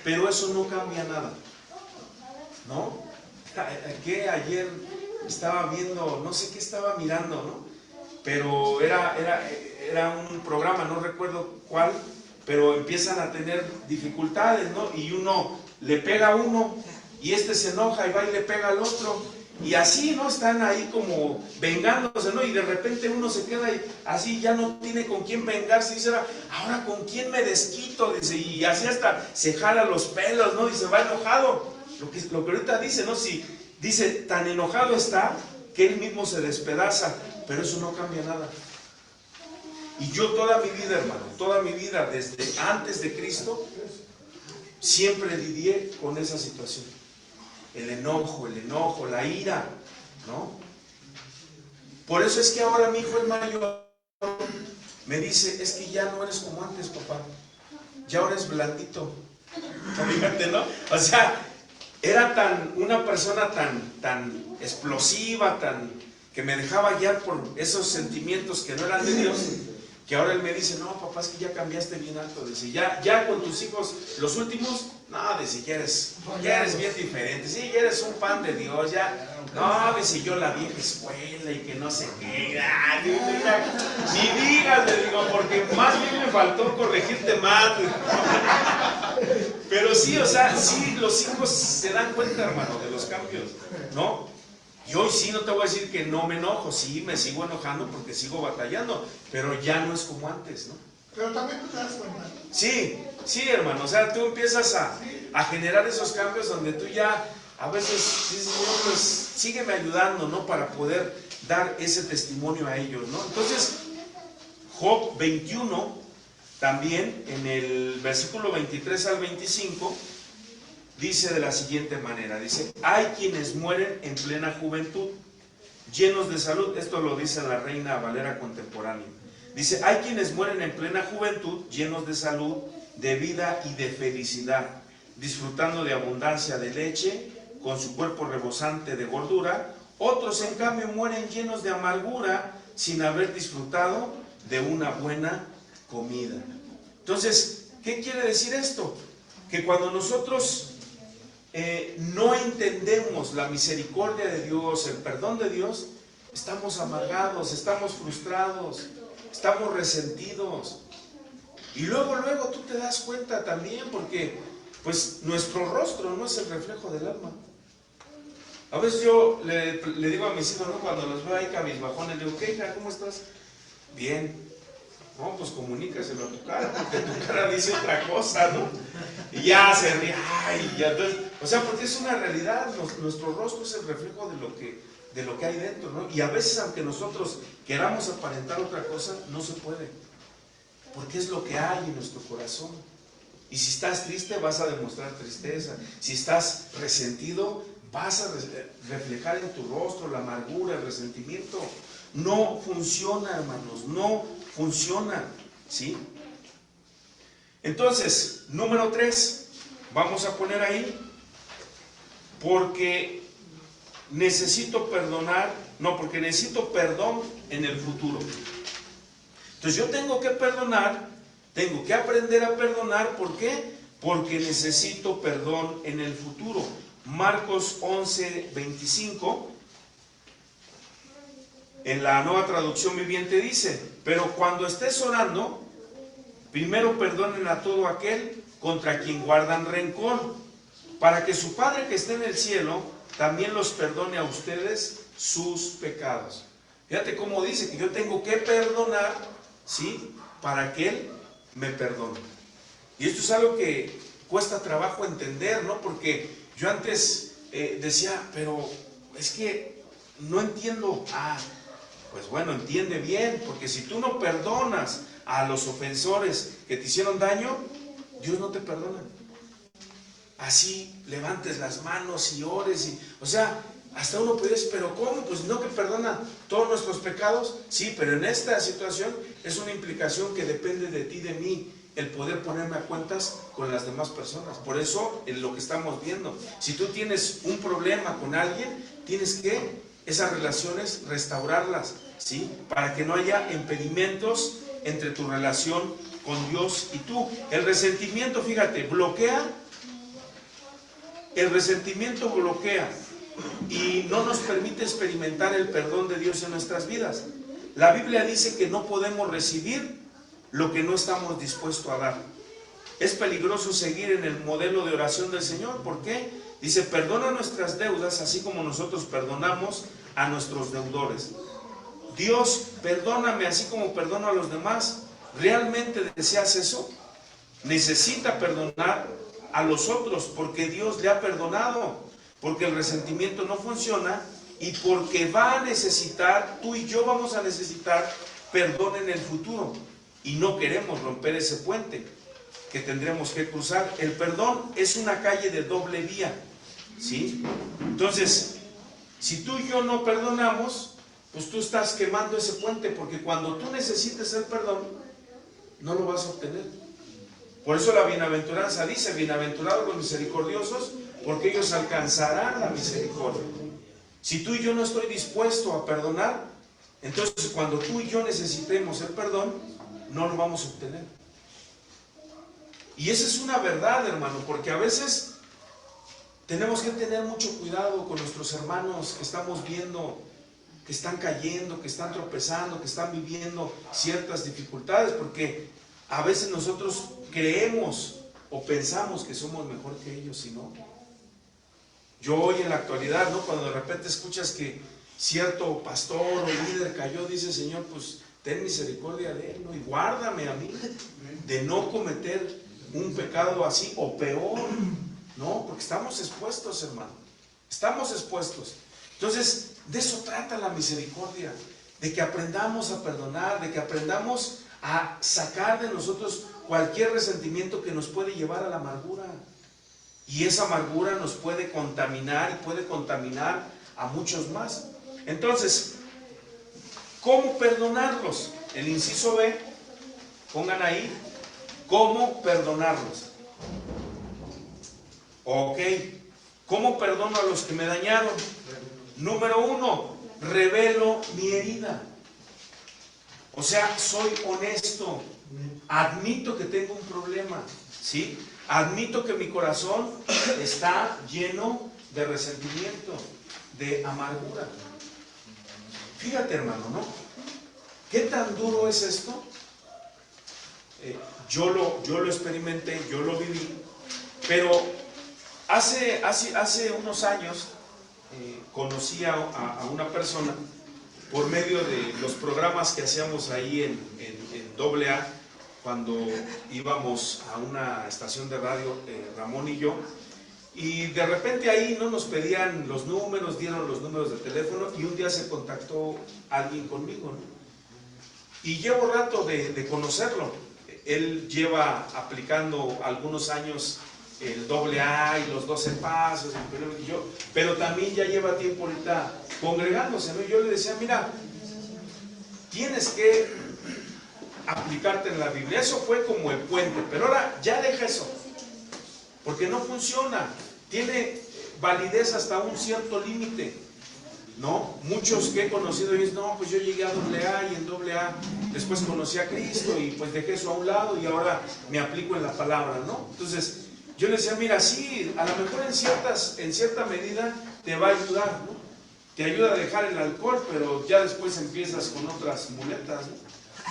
pero eso no cambia nada, ¿no? Que ayer estaba viendo, no sé qué estaba mirando, ¿no? Pero era un programa, no recuerdo cuál, pero empiezan a tener dificultades, ¿no? Y uno le pega a uno y este se enoja y va y le pega al otro. Y así, ¿no? Están ahí como vengándose, ¿no? Y de repente uno se queda y así ya no tiene con quién vengarse. Dice, ahora con quién me desquito, dice, y así hasta se jala los pelos, ¿no? Y se va enojado. Lo que ahorita dice, ¿no? Si dice, tan enojado está que él mismo se despedaza, pero eso no cambia nada. Y yo toda mi vida, hermano, toda mi vida, desde antes de Cristo, siempre lidié con esa situación. El enojo, la ira, ¿no? Por eso es que ahora mi hijo el mayor me dice, es que ya no eres como antes, papá, ya ahora eres blandito. Fíjate, ¿no? O sea, era una persona tan explosiva, que me dejaba guiar por esos sentimientos que no eran de Dios, que ahora él me dice, no, papá, es que ya cambiaste bien alto. Dice, ya con tus hijos, los últimos, no, dice, ya eres bien diferente. Sí, ya eres un pan de Dios, ya. No, dice, yo la vieja escuela y que no sé qué. Ni digas, le digo, porque más bien me faltó corregirte más. Pero sí, o sea, sí, los hijos se dan cuenta, hermano, de los cambios, ¿no? Y hoy sí, no te voy a decir que no me enojo, sí, me sigo enojando porque sigo batallando, pero ya no es como antes, ¿no? Pero también tú te das cuenta. Sí, hermano, o sea, tú empiezas a generar esos cambios donde tú ya, a veces dices, Señor, pues sígueme ayudando, ¿no? Para poder dar ese testimonio a ellos, ¿no? Entonces, Job 21, también en el versículo 23 al 25, dice de la siguiente manera, dice, hay quienes mueren en plena juventud, llenos de salud. Esto lo dice la Reina Valera contemporánea. Dice, hay quienes mueren en plena juventud, llenos de salud, de vida y de felicidad, disfrutando de abundancia de leche, con su cuerpo rebosante de gordura. Otros, en cambio, mueren llenos de amargura, sin haber disfrutado de una buena comida. Entonces, ¿qué quiere decir esto? Que cuando nosotros no entendemos la misericordia de Dios, el perdón de Dios, estamos amargados, estamos frustrados, estamos resentidos. Y luego tú te das cuenta también, porque pues nuestro rostro no es el reflejo del alma. A veces yo le digo a mis hijos, ¿no? Cuando los veo ahí cabizbajones, le digo, ¿qué hija? ¿Cómo estás? Bien. No, pues comunícaselo a tu cara, porque tu cara dice otra cosa, ¿no? Y ya se ríe, ay, ya, entonces, o sea, porque es una realidad, nuestro rostro es el reflejo de lo que hay dentro, ¿no? Y a veces, aunque nosotros queramos aparentar otra cosa, no se puede, porque es lo que hay en nuestro corazón. Y si estás triste, vas a demostrar tristeza. Si estás resentido, vas a reflejar en tu rostro la amargura, el resentimiento. No funciona, hermanos, no funciona, ¿sí? Entonces, número 3, vamos a poner ahí, porque necesito perdonar No, porque necesito perdón en el futuro. Entonces yo tengo que perdonar, tengo que aprender a perdonar. ¿Por qué? Porque necesito perdón en el futuro. Marcos 11:25, en la Nueva Traducción Viviente dice: pero cuando estés orando, primero perdonen a todo aquel contra quien guardan rencor, para que su Padre que está en el cielo también los perdone a ustedes sus pecados. Fíjate cómo dice que yo tengo que perdonar, ¿sí?, para que Él me perdone. Y esto es algo que cuesta trabajo entender, ¿no? Porque yo antes decía, pero es que no entiendo. Pues bueno, entiende bien, porque si tú no perdonas a los ofensores que te hicieron daño, Dios no te perdona. Así levantes las manos y ores, o sea, hasta uno puede decir, pero ¿cómo? Pues no, que perdona todos nuestros pecados. Sí, pero en esta situación es una implicación que depende de ti, de mí, el poder ponerme a cuentas con las demás personas. Por eso, en lo que estamos viendo, si tú tienes un problema con alguien, tienes que esas relaciones restaurarlas, ¿sí?, para que no haya impedimentos entre tu relación con Dios y tú. El resentimiento, fíjate, bloquea. El resentimiento bloquea y no nos permite experimentar el perdón de Dios en nuestras vidas. La Biblia dice que no podemos recibir lo que no estamos dispuestos a dar. Es peligroso seguir en el modelo de oración del Señor. ¿Por qué? Dice, perdona nuestras deudas así como nosotros perdonamos a nuestros deudores. Dios, perdóname así como perdono a los demás. ¿Realmente deseas eso? Necesita perdonar a los otros porque Dios le ha perdonado, porque el resentimiento no funciona y porque va a necesitar, tú y yo vamos a necesitar perdón en el futuro, y no queremos romper ese puente que tendremos que cruzar. El perdón es una calle de doble vía, ¿sí? Entonces, si tú y yo no perdonamos, pues tú estás quemando ese puente, porque cuando tú necesites el perdón, no lo vas a obtener. Por eso la bienaventuranza dice, bienaventurados los misericordiosos, porque ellos alcanzarán la misericordia. Si tú y yo no estoy dispuesto a perdonar, entonces cuando tú y yo necesitemos el perdón, no lo vamos a obtener. Y esa es una verdad, hermano, porque a veces tenemos que tener mucho cuidado con nuestros hermanos que estamos viendo que están cayendo, que están tropezando, que están viviendo ciertas dificultades, porque a veces nosotros creemos o pensamos que somos mejor que ellos, y no. Yo hoy en la actualidad, ¿no?, cuando de repente escuchas que cierto pastor o líder cayó, dice, Señor, pues ten misericordia de él, ¿no?, y guárdame a mí de no cometer un pecado así o peor, ¿no? Porque estamos expuestos, hermano, estamos expuestos. Entonces, de eso trata la misericordia, de que aprendamos a perdonar, de que aprendamos a sacar de nosotros cualquier resentimiento que nos puede llevar a la amargura. Y esa amargura nos puede contaminar y puede contaminar a muchos más. Entonces, ¿cómo perdonarlos? El inciso B, pongan ahí, ¿cómo perdonarlos? Ok, ¿cómo perdono a los que me dañaron? Número 1, revelo mi herida. O sea, soy honesto, admito que tengo un problema, ¿sí? Admito que mi corazón está lleno de resentimiento, de amargura. Fíjate, hermano, ¿no? ¿Qué tan duro es esto? Yo lo experimenté, yo lo viví, pero hace unos años conocí a una persona por medio de los programas que hacíamos ahí en AA, cuando íbamos a una estación de radio, Ramón y yo, y de repente ahí no nos pedían los números, dieron los números de teléfono, y un día se contactó alguien conmigo, ¿no? Y llevo rato de conocerlo. Él lleva aplicando algunos años el AA y los 12 pasos, pero también ya lleva tiempo ahorita congregándose, ¿no? Yo le decía, mira, tienes que aplicarte en la Biblia. Eso fue como el puente, pero ahora ya deja eso, porque no funciona, tiene validez hasta un cierto límite. ¿no? Muchos que he conocido dicen, no, pues yo llegué a AA y en AA después conocí a Cristo y pues dejé eso a un lado y ahora me aplico en la palabra, ¿no? Entonces, yo le decía, mira, sí, a lo mejor en cierta medida te va a ayudar, ¿no? Te ayuda a dejar el alcohol, pero ya después empiezas con otras muletas, ¿no?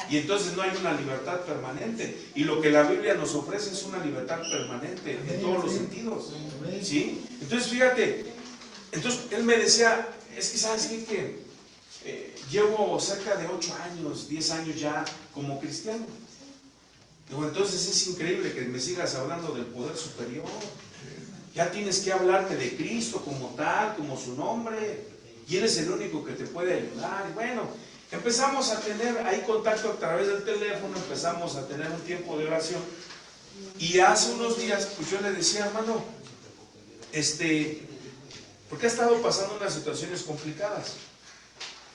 Y entonces no hay una libertad permanente. Y lo que la Biblia nos ofrece es una libertad permanente en todos los sentidos, ¿sí? Entonces, fíjate, entonces él me decía, es que sabes qué, que llevo cerca de 8 años, 10 años ya como cristiano. Digo, entonces es increíble que me sigas hablando del poder superior. Ya tienes que hablarme de Cristo como tal, como su nombre, y Él es el único que te puede ayudar. Y bueno, empezamos a tener ahí contacto a través del teléfono, empezamos a tener un tiempo de oración. Y hace unos días, pues yo le decía, hermano, porque ha estado pasando unas situaciones complicadas.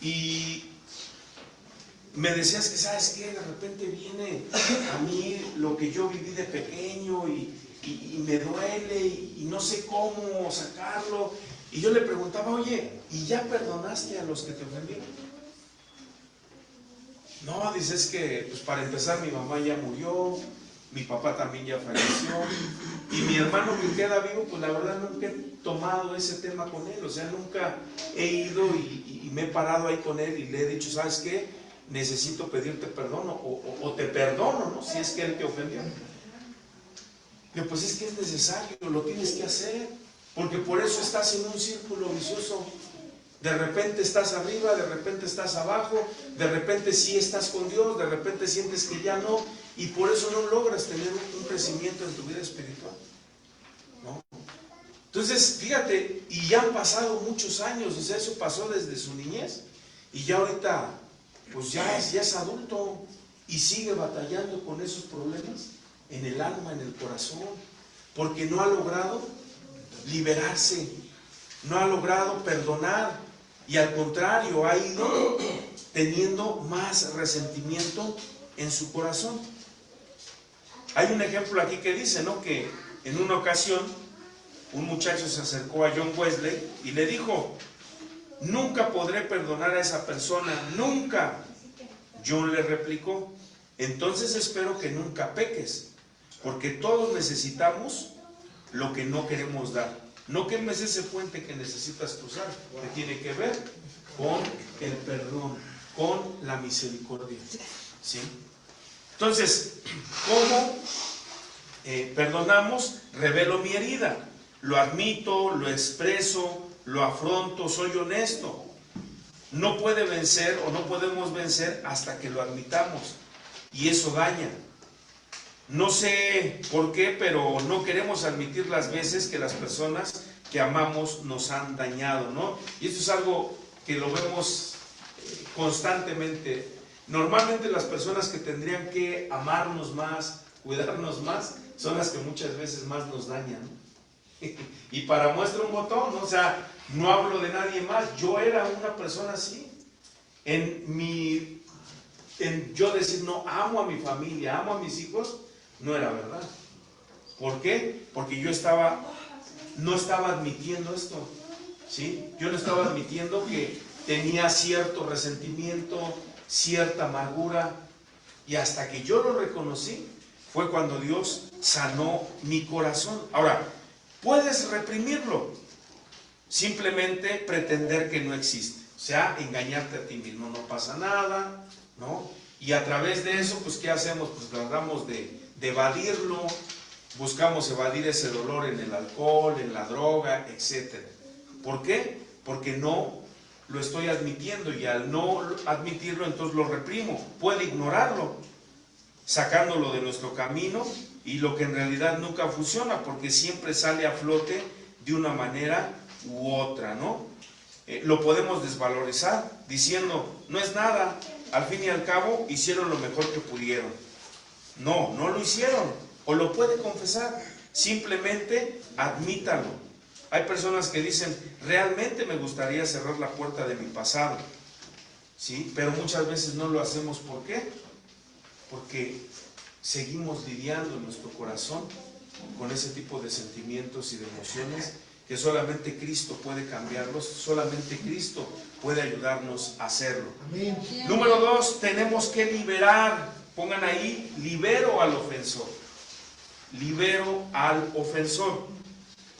Y me decías que, ¿sabes qué? De repente viene a mí lo que yo viví de pequeño y me duele y no sé cómo sacarlo. Y yo le preguntaba, oye, ¿y ya perdonaste a los que te ofendieron? No, dices que, pues para empezar, mi mamá ya murió, mi papá también ya falleció, y mi hermano que queda vivo, pues la verdad nunca he tomado ese tema con él, o sea, nunca he ido y me he parado ahí con él y le he dicho, ¿sabes qué? Necesito pedirte perdón o te perdono, ¿no? Si es que él te ofendió. Pero pues es que es necesario, lo tienes que hacer, porque por eso estás en un círculo vicioso. De repente estás arriba, de repente estás abajo, de repente sí estás con Dios, de repente sientes que ya no, y por eso no logras tener un crecimiento en tu vida espiritual, ¿no? Entonces, fíjate, y ya han pasado muchos años, o sea, eso pasó desde su niñez, y ya ahorita, pues ya es adulto, y sigue batallando con esos problemas en el alma, en el corazón, porque no ha logrado liberarse, no ha logrado perdonar, y al contrario, ha ido teniendo más resentimiento en su corazón. Hay un ejemplo aquí que dice, ¿no? Que en una ocasión un muchacho se acercó a John Wesley y le dijo, nunca podré perdonar a esa persona, nunca. John le replicó, entonces espero que nunca peques, porque todos necesitamos lo que no queremos dar. No quemes ese puente que necesitas cruzar, que tiene que ver con el perdón, con la misericordia, ¿sí? Entonces, ¿cómo perdonamos? Revelo mi herida, lo admito, lo expreso, lo afronto, soy honesto. No puede vencer o no podemos vencer hasta que lo admitamos, y eso daña. No sé por qué, pero no queremos admitir las veces que las personas que amamos nos han dañado, ¿no? Y esto es algo que lo vemos constantemente. Normalmente las personas que tendrían que amarnos más, cuidarnos más, son las que muchas veces más nos dañan, ¿no? Y para muestra un botón, ¿no? O sea, no hablo de nadie más, yo era una persona así. En yo decir, no, amo a mi familia, amo a mis hijos, no era verdad. ¿Por qué? Porque yo no estaba admitiendo esto, ¿sí? Yo no estaba admitiendo que tenía cierto resentimiento, cierta amargura, y hasta que yo lo reconocí, fue cuando Dios sanó mi corazón. Ahora, puedes reprimirlo, simplemente pretender que no existe, o sea, engañarte a ti mismo, no pasa nada, ¿no? Y a través de eso, pues, ¿qué hacemos? Pues tratamos de evadirlo, buscamos evadir ese dolor en el alcohol, en la droga, etc. ¿Por qué? Porque no lo estoy admitiendo, y al no admitirlo, entonces lo reprimo. Puedo ignorarlo, sacándolo de nuestro camino, y lo que en realidad nunca funciona, porque siempre sale a flote de una manera u otra, ¿no? Lo podemos desvalorizar diciendo, no es nada, al fin y al cabo hicieron lo mejor que pudieron. No, no lo hicieron. O lo puede confesar, simplemente admítalo. Hay personas que dicen, realmente me gustaría cerrar la puerta de mi pasado, ¿sí? Pero muchas veces no lo hacemos. ¿Por qué? Porque seguimos lidiando en nuestro corazón con ese tipo de sentimientos y de emociones que solamente Cristo puede cambiarlos, solamente Cristo puede ayudarnos a hacerlo. Amén. Número 2, tenemos que liberar, pongan ahí, libero al ofensor. Libero al ofensor.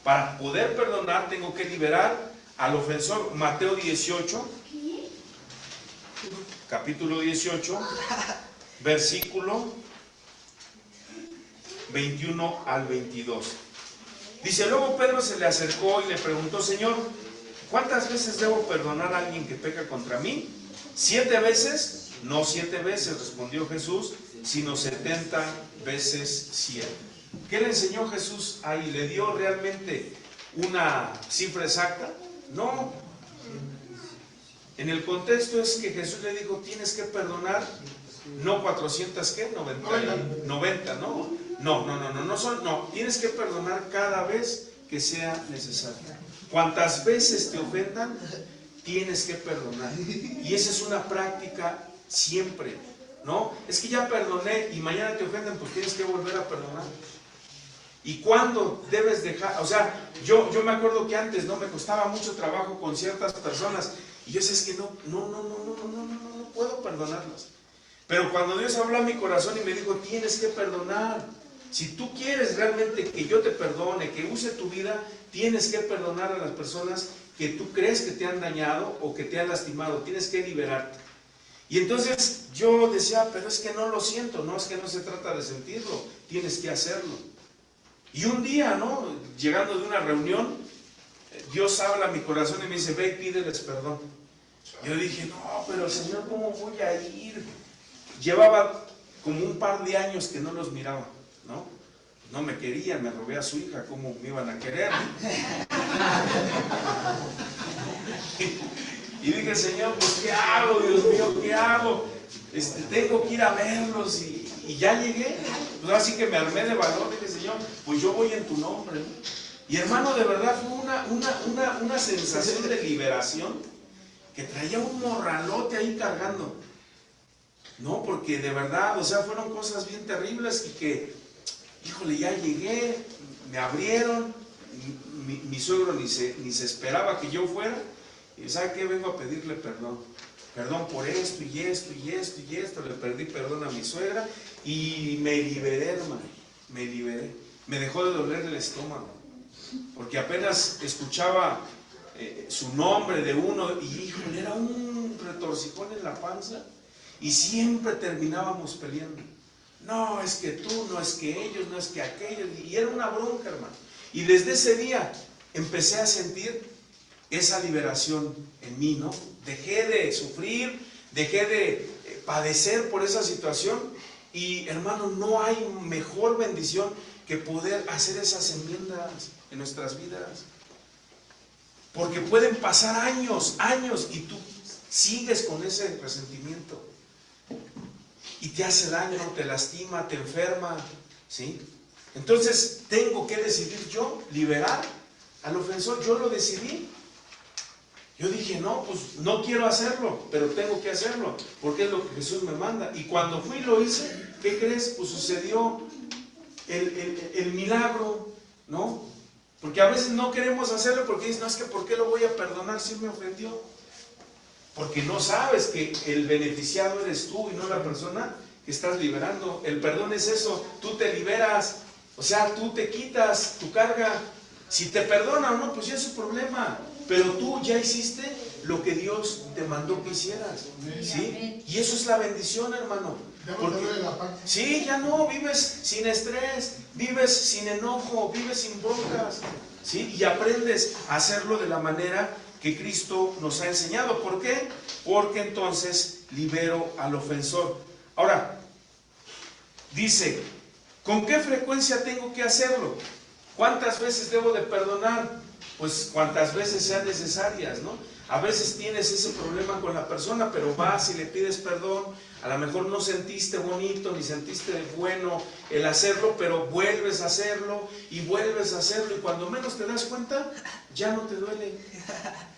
Para poder perdonar tengo que liberar al ofensor. Mateo 18, capítulo 18, versículo 21 al 22. Dice, luego Pedro se le acercó y le preguntó, Señor, ¿cuántas veces debo perdonar a alguien que peca contra mí? ¿7 veces? No 7 veces, respondió Jesús, sino 70 veces 7. ¿Qué le enseñó Jesús ahí? ¿Le dio realmente una cifra exacta? No. En el contexto es que Jesús le dijo, tienes que perdonar, no 400, ¿qué? 90, ¿no? No, tienes que perdonar cada vez que sea necesario. Cuantas veces te ofendan, tienes que perdonar. Y esa es una práctica siempre, ¿no? Es que ya perdoné y mañana te ofenden, pues tienes que volver a perdonar. ¿Y cuándo debes dejar? O sea, yo me acuerdo que antes, ¿no? Me costaba mucho trabajo con ciertas personas y yo decía, es que no puedo perdonarlas. Pero cuando Dios habló a mi corazón y me dijo, tienes que perdonar. Si tú quieres realmente que yo te perdone, que use tu vida, tienes que perdonar a las personas que tú crees que te han dañado o que te han lastimado. Tienes que liberarte. Y entonces yo decía, pero es que no lo siento. No, es que no se trata de sentirlo. Tienes que hacerlo. Y un día, ¿no? Llegando de una reunión, Dios habla a mi corazón y me dice, ve y pídeles perdón. Yo dije, no, pero Señor, ¿cómo voy a ir? Llevaba como un par de años que no los miraba, ¿no? No me querían, me robé a su hija, ¿cómo me iban a querer? Y dije, Señor, pues ¿qué hago, Dios mío? ¿Qué hago? Tengo que ir a verlos y ya llegué. Pues así que me armé de valor, dije, Señor, pues yo voy en tu nombre, ¿no? Y hermano, de verdad fue una sensación de liberación, que traía un morralote ahí cargando. No, porque de verdad, o sea, fueron cosas bien terribles y que, híjole, ya llegué, me abrieron, mi suegro ni se esperaba que yo fuera, y ¿sabe qué? Vengo a pedirle perdón. Perdón por esto y esto y esto y esto, le pedí perdón a mi suegra y me liberé, hermano, me liberé. Me dejó de doler el estómago, porque apenas escuchaba su nombre de uno y, híjole, era un retorcijón en la panza. Y siempre terminábamos peleando. No, es que tú, no es que ellos, no es que aquellos. Y era una bronca, hermano. Y desde ese día empecé a sentir esa liberación en mí, ¿no? Dejé de sufrir, dejé de padecer por esa situación. Y hermano, no hay mejor bendición que poder hacer esas enmiendas en nuestras vidas. Porque pueden pasar años y tú sigues con ese resentimiento. Y te hace daño, te lastima, te enferma, ¿sí? Entonces tengo que decidir yo, liberar al ofensor. Yo lo decidí. Yo dije, no, pues no quiero hacerlo, pero tengo que hacerlo, porque es lo que Jesús me manda. Y cuando fui y lo hice, ¿qué crees? Pues sucedió el milagro, ¿no? Porque a veces no queremos hacerlo porque dices, no, es que ¿por qué lo voy a perdonar si me ofendió? Porque no sabes que el beneficiado eres tú y no la persona que estás liberando. El perdón es eso, tú te liberas, o sea, tú te quitas tu carga. Si te perdona o no, pues ya es su problema. Pero tú ya hiciste lo que Dios te mandó que hicieras, ¿sí? Y eso es la bendición, hermano. Porque, sí, ya no, vives sin estrés, vives sin enojo, vives sin broncas, ¿sí? Y aprendes a hacerlo de la manera que Cristo nos ha enseñado. ¿Por qué? Porque entonces libero al ofensor. Ahora, dice, ¿con qué frecuencia tengo que hacerlo? ¿Cuántas veces debo de perdonar? Pues cuantas veces sean necesarias, ¿no? A veces tienes ese problema con la persona, pero vas y le pides perdón. A lo mejor no sentiste bonito, ni sentiste bueno el hacerlo, pero vuelves a hacerlo y vuelves a hacerlo. Y cuando menos te das cuenta, ya no te duele.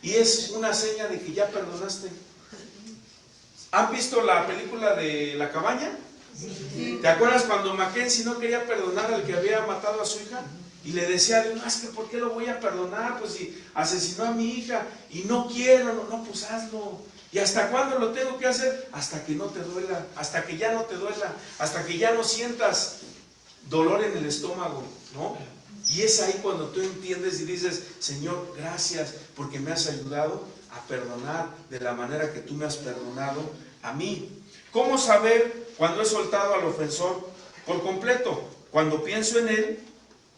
Y es una seña de que ya perdonaste. ¿Han visto la película de La Cabaña? Sí. ¿Te acuerdas cuando Mackenzie no quería perdonar al que había matado a su hija? Y le decía a Dios, no, es que ¿por qué lo voy a perdonar? Pues si asesinó a mi hija y no quiero, no, pues hazlo. ¿Y hasta cuándo lo tengo que hacer? Hasta que no te duela, hasta que ya no te duela, hasta que ya no sientas dolor en el estómago, ¿no? Y es ahí cuando tú entiendes y dices, Señor, gracias porque me has ayudado a perdonar de la manera que tú me has perdonado a mí. ¿Cómo saber cuando he soltado al ofensor por completo? Cuando pienso en él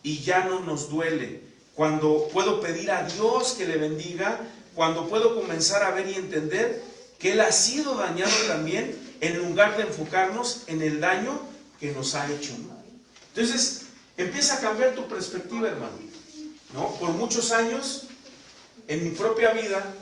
y ya no nos duele, cuando puedo pedir a Dios que le bendiga, cuando puedo comenzar a ver y entender que él ha sido dañado también, en lugar de enfocarnos en el daño que nos ha hecho, ¿no? Entonces empieza a cambiar tu perspectiva, hermano, ¿no? Por muchos años en mi propia vida,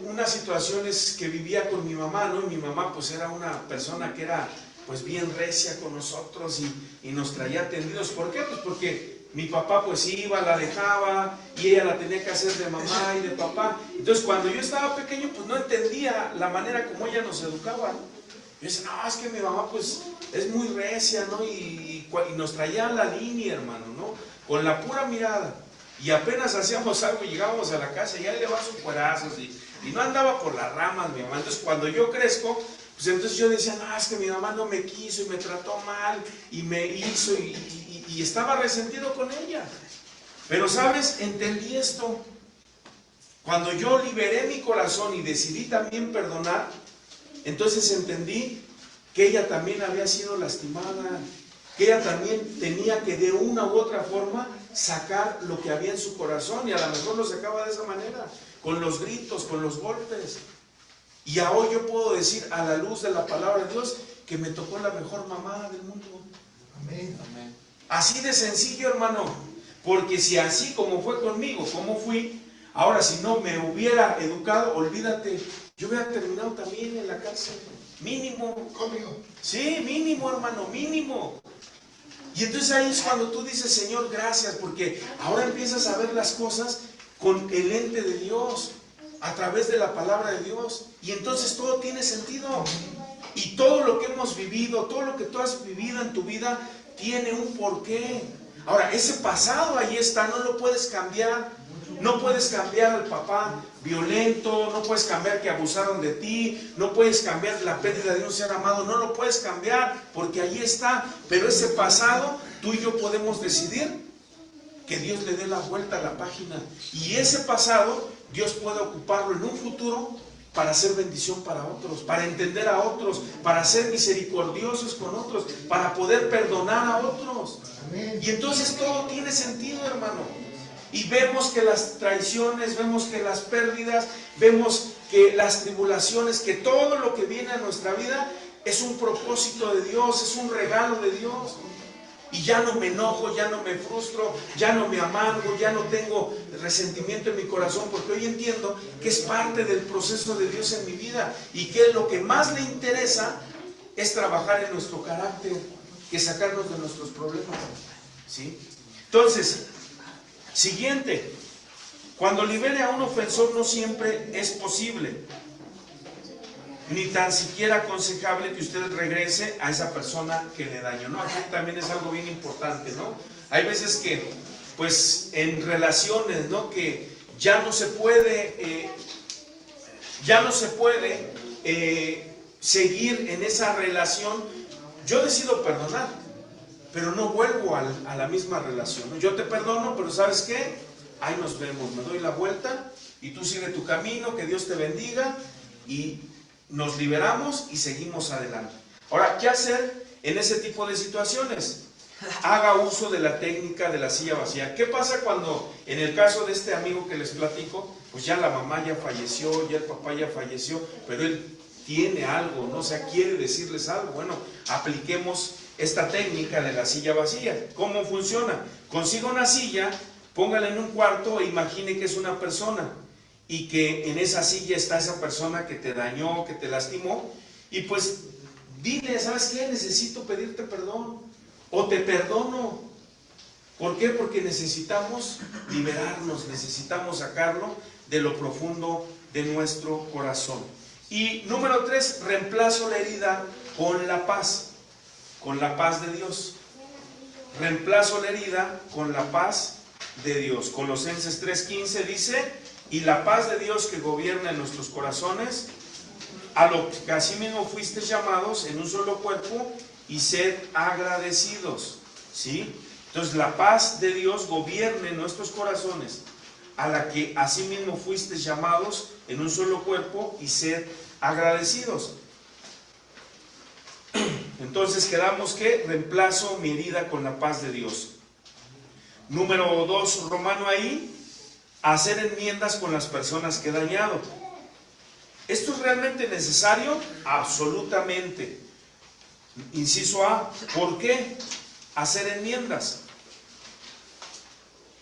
unas situaciones que vivía con mi mamá, ¿no? Y mi mamá pues era una persona que era pues bien recia con nosotros y nos traía tendidos. ¿Por qué? Pues porque mi papá pues iba, la dejaba y ella la tenía que hacer de mamá y de papá. Entonces cuando yo estaba pequeño pues no entendía la manera como ella nos educaba, ¿no? Yo decía, no, es que mi mamá pues es muy recia, ¿no? Y nos traía la línea, hermano, ¿no? Con la pura mirada. Y apenas hacíamos algo y llegábamos a la casa y ahí le va sus cuerazos y no andaba por las ramas mi mamá. Entonces cuando yo crezco, pues entonces yo decía, no, es que mi mamá no me quiso y me trató mal y me hizo y estaba resentido con ella. Pero sabes, entendí esto. Cuando yo liberé mi corazón y decidí también perdonar, entonces entendí que ella también había sido lastimada, que ella también tenía que de una u otra forma sacar lo que había en su corazón, y a lo mejor lo sacaba de esa manera, con los gritos, con los golpes. Y hoy yo puedo decir a la luz de la palabra de Dios que me tocó la mejor mamá del mundo. Amén. Amén. Así de sencillo, hermano, porque si así como fue conmigo, como fui, ahora si no me hubiera educado, olvídate, yo hubiera terminado también en la cárcel, mínimo. Conmigo. Sí, mínimo, hermano, mínimo. Y entonces ahí es cuando tú dices, Señor, gracias, porque ahora empiezas a ver las cosas con el lente de Dios, a través de la palabra de Dios, y entonces todo tiene sentido. Y todo lo que hemos vivido, todo lo que tú has vivido en tu vida, tiene un porqué. Ahora, ese pasado ahí está, no lo puedes cambiar. No puedes cambiar al papá violento, no puedes cambiar que abusaron de ti, no puedes cambiar la pérdida de un ser amado, no lo puedes cambiar porque ahí está. Pero ese pasado, tú y yo podemos decidir que Dios le dé la vuelta a la página. Y ese pasado, Dios puede ocuparlo en un futuro para hacer bendición para otros, para entender a otros, para ser misericordiosos con otros, para poder perdonar a otros. Amén. Y entonces todo tiene sentido, hermano. Y vemos que las traiciones, vemos que las pérdidas, vemos que las tribulaciones, que todo lo que viene a nuestra vida es un propósito de Dios, es un regalo de Dios. Y ya no me enojo, ya no me frustro, ya no me amargo, ya no tengo resentimiento en mi corazón, porque hoy entiendo que es parte del proceso de Dios en mi vida y que lo que más le interesa es trabajar en nuestro carácter, que sacarnos de nuestros problemas, ¿sí? Entonces, siguiente, cuando libere a un ofensor no siempre es posible, ni tan siquiera aconsejable que usted regrese a esa persona que le dañó, ¿no? Aquí también es algo bien importante, ¿no? Hay veces que, pues, en relaciones, ¿no? Que ya no se puede seguir en esa relación. Yo decido perdonar, pero no vuelvo a la misma relación, ¿no? Yo te perdono, pero ¿sabes qué? Ahí nos vemos, me doy la vuelta y tú sigue tu camino, que Dios te bendiga, y nos liberamos y seguimos adelante. Ahora, ¿qué hacer en ese tipo de situaciones? Haga uso de la técnica de la silla vacía. ¿Qué pasa cuando, en el caso de este amigo que les platico, pues ya la mamá ya falleció, ya el papá ya falleció, pero él tiene algo, ¿no? O sea, quiere decirles algo. Bueno, apliquemos esta técnica de la silla vacía. ¿Cómo funciona? Consiga una silla, póngala en un cuarto e imagine que es una persona y que en esa silla está esa persona que te dañó, que te lastimó, y pues dile, ¿sabes qué? Necesito pedirte perdón, o te perdono. ¿Por qué? Porque necesitamos liberarnos, necesitamos sacarlo de lo profundo de nuestro corazón. Y número 3, reemplazo la herida con la paz de Dios. reemplazo la herida con la paz de Dios. Colosenses 3:15 dice, y la paz de Dios que gobierna en nuestros corazones, a lo que asimismo fuisteis llamados en un solo cuerpo, y sed agradecidos. ¿Sí? Entonces la paz de Dios gobierna en nuestros corazones, a la que asimismo fuisteis llamados en un solo cuerpo, y sed agradecidos. Entonces quedamos que reemplazo mi herida con la paz de Dios. Número 2, romano ahí, hacer enmiendas con las personas que he dañado. ¿Esto es realmente necesario? Absolutamente. Inciso A, ¿por qué hacer enmiendas?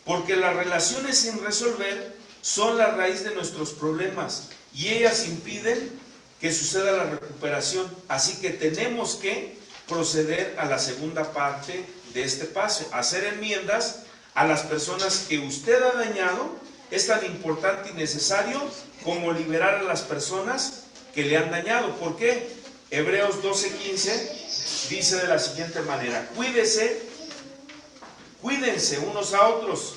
Porque las relaciones sin resolver son la raíz de nuestros problemas y ellas impiden que suceda la recuperación. Así que tenemos que proceder a la segunda parte de este paso, hacer enmiendas a las personas que usted ha dañado. Es tan importante y necesario como liberar a las personas que le han dañado. ¿Por qué? Hebreos 12:15 dice de la siguiente manera: cuídense unos a otros,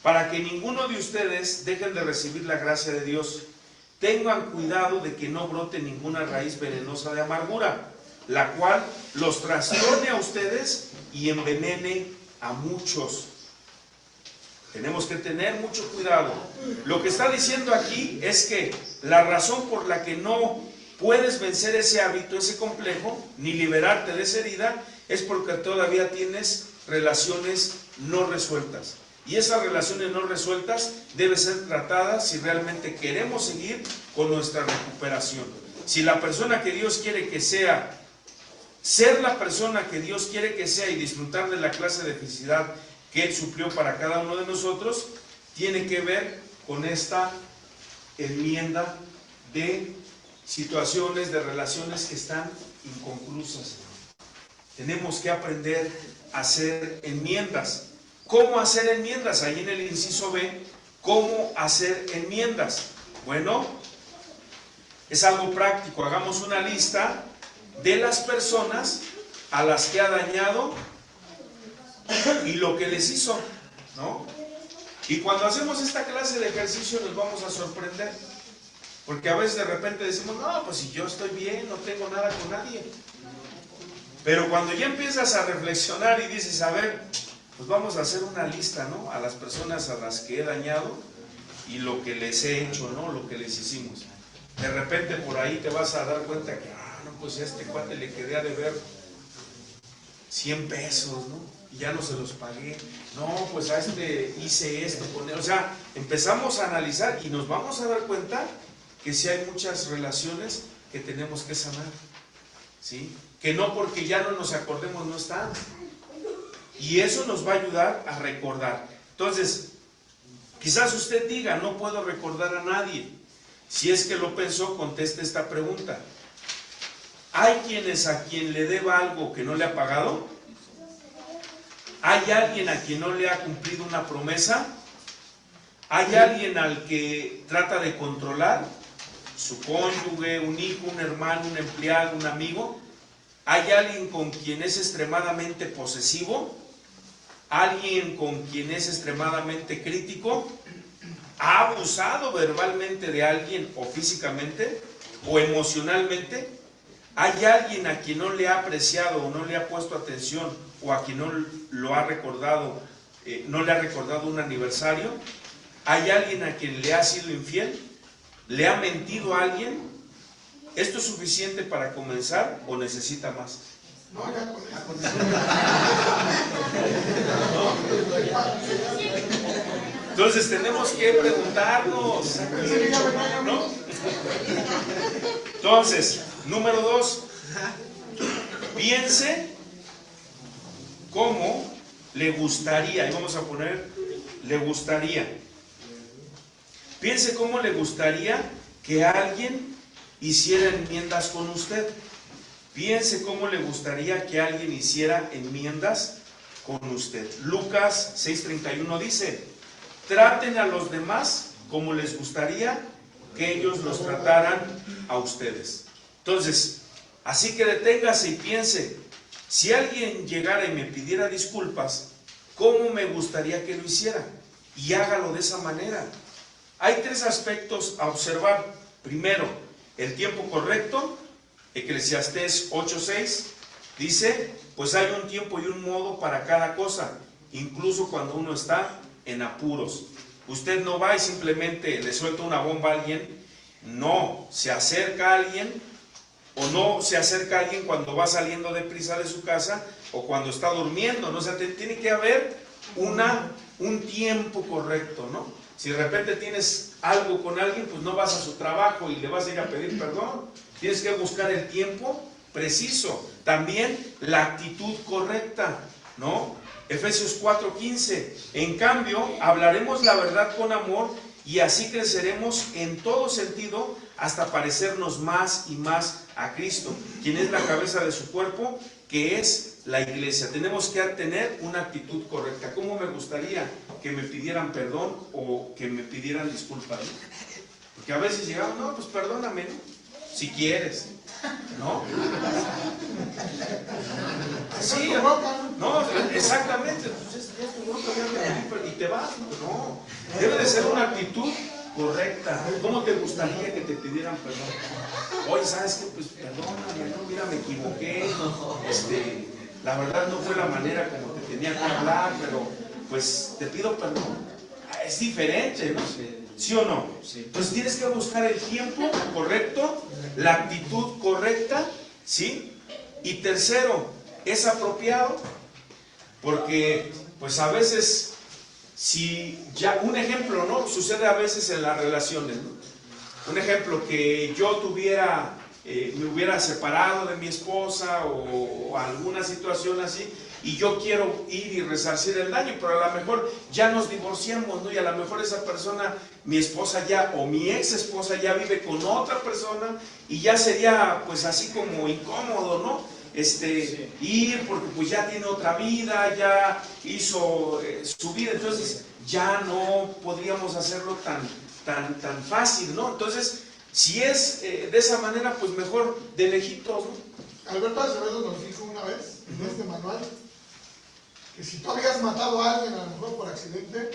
para que ninguno de ustedes dejen de recibir la gracia de Dios. Tengan cuidado de que no brote ninguna raíz venenosa de amargura, la cual los trastorne a ustedes y envenene a muchos. Tenemos que tener mucho cuidado. Lo que está diciendo aquí es que la razón por la que no puedes vencer ese hábito, ese complejo, ni liberarte de esa herida, es porque todavía tienes relaciones no resueltas. Y esas relaciones no resueltas deben ser tratadas si realmente queremos seguir con nuestra recuperación. Si la persona que Dios quiere que sea, ser la persona que Dios quiere que sea y disfrutar de la clase de felicidad que Él suplió para cada uno de nosotros, tiene que ver con esta enmienda de situaciones, de relaciones que están inconclusas. Tenemos que aprender a hacer enmiendas. ¿Cómo hacer enmiendas? Ahí en el inciso B, ¿cómo hacer enmiendas? Bueno, es algo práctico. Hagamos una lista de las personas a las que ha dañado y lo que les hizo, ¿no? Y cuando hacemos esta clase de ejercicio nos vamos a sorprender, porque a veces de repente decimos, no, pues si yo estoy bien, no tengo nada con nadie. Pero cuando ya empiezas a reflexionar y dices, a ver, pues vamos a hacer una lista, ¿no? A las personas a las que he dañado y lo que les he hecho, ¿no? Lo que les hicimos. De repente por ahí te vas a dar cuenta que, no, pues a este cuate le quedé a deber 100 pesos, ¿no? Y ya no se los pagué. No, pues a este hice esto con él. O sea, empezamos a analizar y nos vamos a dar cuenta que sí hay muchas relaciones que tenemos que sanar, ¿sí? Que no porque ya no nos acordemos no están. Y eso nos va a ayudar a recordar. Entonces, quizás usted diga, no puedo recordar a nadie. Si es que lo pensó, conteste esta pregunta. ¿Hay quienes a quien le deba algo que no le ha pagado? ¿Hay alguien a quien no le ha cumplido una promesa? ¿Hay alguien al que trata de controlar? ¿Su cónyuge, un hijo, un hermano, un empleado, un amigo? ¿Hay alguien con quien es extremadamente posesivo? ¿Alguien con quien es extremadamente crítico? ¿Ha abusado verbalmente de alguien o físicamente o emocionalmente? ¿Hay alguien a quien no le ha apreciado o no le ha puesto atención o a quien no lo ha recordado, no le ha recordado un aniversario? ¿Hay alguien a quien le ha sido infiel? ¿Le ha mentido a alguien? ¿Esto es suficiente para comenzar o necesita más? No, ya con Entonces tenemos que preguntarnos, ¿no? Entonces, número 2, piense cómo le gustaría, y vamos a poner le gustaría. Piense cómo le gustaría que alguien hiciera enmiendas con usted. Piense cómo le gustaría que alguien hiciera enmiendas con usted. Lucas 6:31 dice, traten a los demás como les gustaría que ellos los trataran a ustedes. Entonces, así que deténgase y piense, Si alguien llegara y me pidiera disculpas, ¿cómo me gustaría que lo hiciera? Y hágalo de esa manera. Hay 3 aspectos a observar. Primero, el tiempo correcto. Eclesiastés 8:6 dice, pues hay un tiempo y un modo para cada cosa, incluso cuando uno está en apuros. Usted no va y simplemente le suelta una bomba a alguien. No, se acerca a alguien, o no se acerca a alguien cuando va saliendo deprisa de su casa o cuando está durmiendo, ¿no? O sea, tiene que haber un tiempo correcto, ¿no? Si de repente tienes algo con alguien, pues no vas a su trabajo y le vas a ir a pedir perdón. Tienes que buscar el tiempo preciso. También la actitud correcta, ¿no? Efesios 4:15. En cambio, hablaremos la verdad con amor y así creceremos en todo sentido hasta parecernos más y más a Cristo, quien es la cabeza de su cuerpo, que es la iglesia. Tenemos que tener una actitud correcta. ¿Cómo me gustaría que me pidieran perdón o que me pidieran disculpas? Porque a veces llegamos, no, pues perdóname, ¿no? Si quieres, ¿no? Sí, no, exactamente. Entonces, ya tu bronca, ya me pedí, y te vas, no. Debe de ser una actitud correcta. ¿Cómo te gustaría que te pidieran perdón? Oye, ¿sabes qué? Pues perdóname, no, mira, me equivoqué. La verdad no fue la manera como te tenía que hablar, pero pues te pido perdón. Es diferente, ¿no? ¿Sí o no? Entonces tienes que buscar el tiempo correcto, la actitud correcta, ¿sí? Y tercero, es apropiado, porque pues a veces, si ya, un ejemplo, ¿no? Sucede a veces en las relaciones, ¿no? Un ejemplo, que yo me hubiera separado de mi esposa o alguna situación así, y yo quiero ir y resarcir el daño, pero a lo mejor ya nos divorciamos, ¿no? Y a lo mejor esa persona, mi esposa ya, o mi ex esposa ya vive con otra persona, y ya sería pues así como incómodo, ¿no? Ir, porque pues ya tiene otra vida, ya hizo su vida, entonces ya no podríamos hacerlo tan fácil, ¿no? Entonces, si es de esa manera, pues mejor de lejitos, ¿no? Alberto Acevedo nos dijo una vez en este manual que si tú habías matado a alguien, a lo mejor por accidente,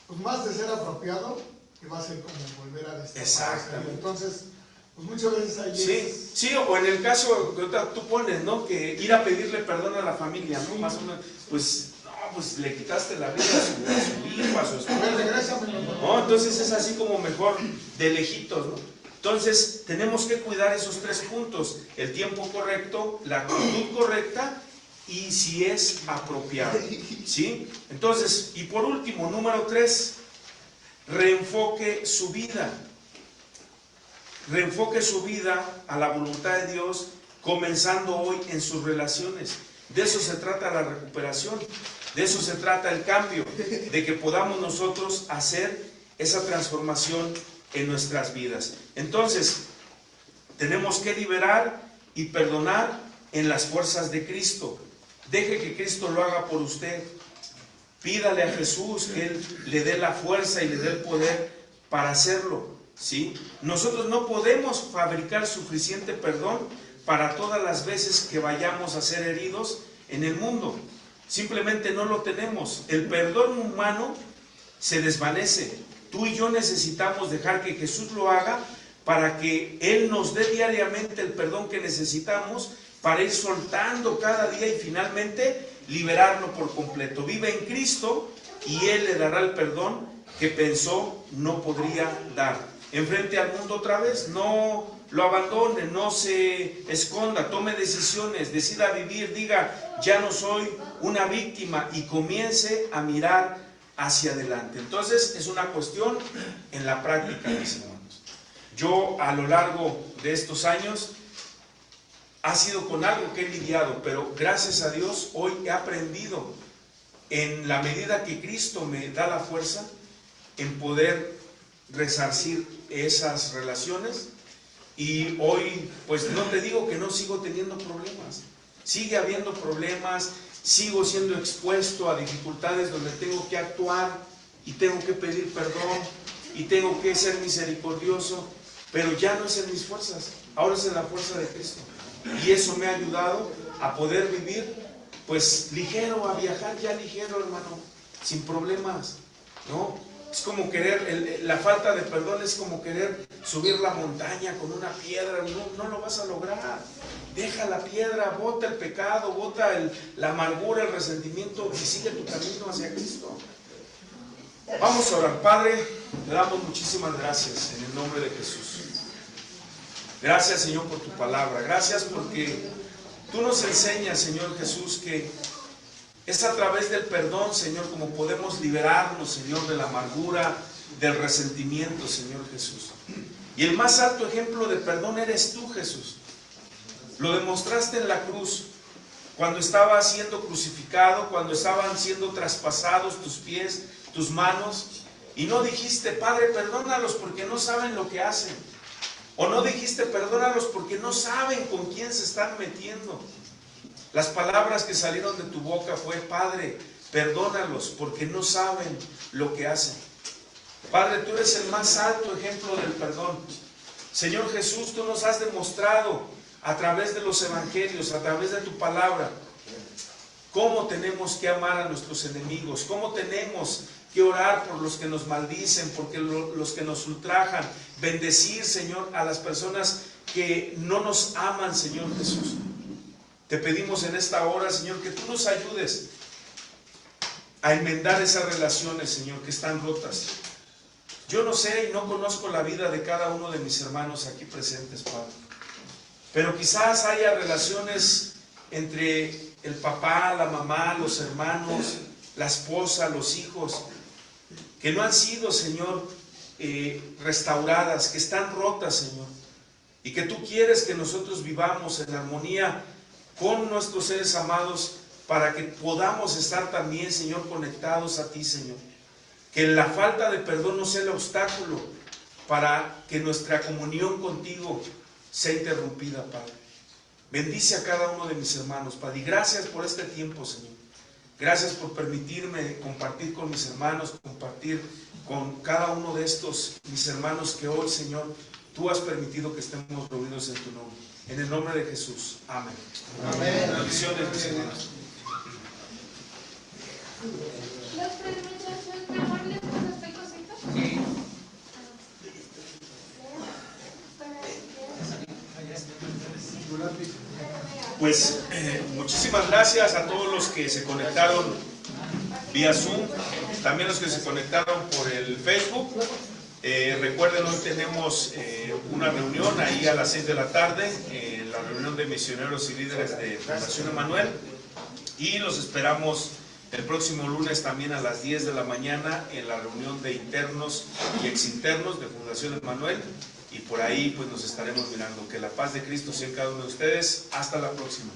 pues más de ser apropiado, que va a ser como volver a destapar. Exactamente. Entonces, pues muchas veces ahí Sí, o en el caso que tú pones, ¿no? Que ir a pedirle perdón a la familia, ¿no? Más o menos, pues, no, pues le quitaste la vida a su hijo, a su esposa. No, entonces es así como mejor de lejitos, ¿no? Entonces, tenemos que cuidar esos 3 puntos: el tiempo correcto, la actitud correcta y si es apropiado, ¿sí? Entonces, y por último, número 3, reenfoque su vida. Reenfoque su vida a la voluntad de Dios, comenzando hoy en sus relaciones. De eso se trata la recuperación, de eso se trata el cambio, de que podamos nosotros hacer esa transformación en nuestras vidas. Entonces, tenemos que liberar y perdonar en las fuerzas de Cristo. Deje que Cristo lo haga por usted. Pídale a Jesús que Él le dé la fuerza y le dé el poder para hacerlo, ¿sí? Nosotros no podemos fabricar suficiente perdón para todas las veces que vayamos a ser heridos en el mundo. Simplemente no lo tenemos. El perdón humano se desvanece. Tú y yo necesitamos dejar que Jesús lo haga para que Él nos dé diariamente el perdón que necesitamos para ir soltando cada día y finalmente liberarlo por completo. Vive en Cristo y Él le dará el perdón que pensó no podría dar. Enfrente al mundo otra vez, no lo abandone, no se esconda, tome decisiones, decida vivir, diga, ya no soy una víctima y comience a mirar hacia adelante. Entonces es una cuestión en la práctica, mis hermanos. Yo a lo largo de estos años ha sido con algo que he lidiado, pero gracias a Dios hoy he aprendido, en la medida que Cristo me da la fuerza, en poder resarcir esas relaciones. Y hoy, pues no te digo que no sigo teniendo problemas, sigue habiendo problemas, sigo siendo expuesto a dificultades donde tengo que actuar y tengo que pedir perdón y tengo que ser misericordioso, pero ya no es en mis fuerzas, ahora es en la fuerza de Cristo. Y eso me ha ayudado a poder vivir pues ligero, a viajar ya ligero, hermano, sin problemas, ¿no? Es como querer, la falta de perdón es como querer subir la montaña con una piedra, no lo vas a lograr. Deja la piedra, bota el pecado, bota la amargura, el resentimiento y sigue tu camino hacia Cristo. Vamos a orar. Padre, te damos muchísimas gracias en el nombre de Jesús. Gracias, Señor, por tu palabra. Gracias porque tú nos enseñas, Señor Jesús, que es a través del perdón, Señor, como podemos liberarnos, Señor, de la amargura, del resentimiento, Señor Jesús. Y el más alto ejemplo de perdón eres tú, Jesús. Lo demostraste en la cruz, cuando estaba siendo crucificado, cuando estaban siendo traspasados tus pies, tus manos, y no dijiste, Padre, perdónalos porque no saben lo que hacen. O no dijiste, perdónalos porque no saben con quién se están metiendo. Las palabras que salieron de tu boca fue, Padre, perdónalos porque no saben lo que hacen. Padre, tú eres el más alto ejemplo del perdón. Señor Jesús, tú nos has demostrado a través de los evangelios, a través de tu palabra, cómo tenemos que amar a nuestros enemigos, cómo tenemos que orar por los que nos maldicen, porque los que nos ultrajan, bendecir, Señor, a las personas que no nos aman, Señor Jesús. Te pedimos en esta hora, Señor, que tú nos ayudes a enmendar esas relaciones, Señor, que están rotas. Yo no sé y no conozco la vida de cada uno de mis hermanos aquí presentes, Padre. Pero quizás haya relaciones entre el papá, la mamá, los hermanos, la esposa, los hijos, que no han sido, Señor, restauradas, que están rotas, Señor. Y que tú quieres que nosotros vivamos en armonía con nuestros seres amados para que podamos estar también, Señor, conectados a ti, Señor. Que la falta de perdón no sea el obstáculo para que nuestra comunión contigo sea interrumpida, Padre. Bendice a cada uno de mis hermanos, Padre. Y gracias por este tiempo, Señor. Gracias por permitirme compartir con mis hermanos, compartir con cada uno de estos mis hermanos que hoy, Señor, tú has permitido que estemos reunidos en tu nombre. En el nombre de Jesús. Amén. Amén. Bendiciones, mis hermanos. ¿Los predestinadores mejor les estoy cositas? Sí. Pues muchísimas gracias a todos los que se conectaron vía Zoom, también los que se conectaron por el Facebook. Recuerden, hoy tenemos una reunión ahí a las 6 de la tarde, la reunión de misioneros y líderes de Fundación Emmanuel, y los esperamos el próximo lunes también a las 10 de la mañana en la reunión de internos y exinternos de Fundación Emmanuel. Y por ahí pues nos estaremos mirando. Que la paz de Cristo sea en cada uno de ustedes. Hasta la próxima.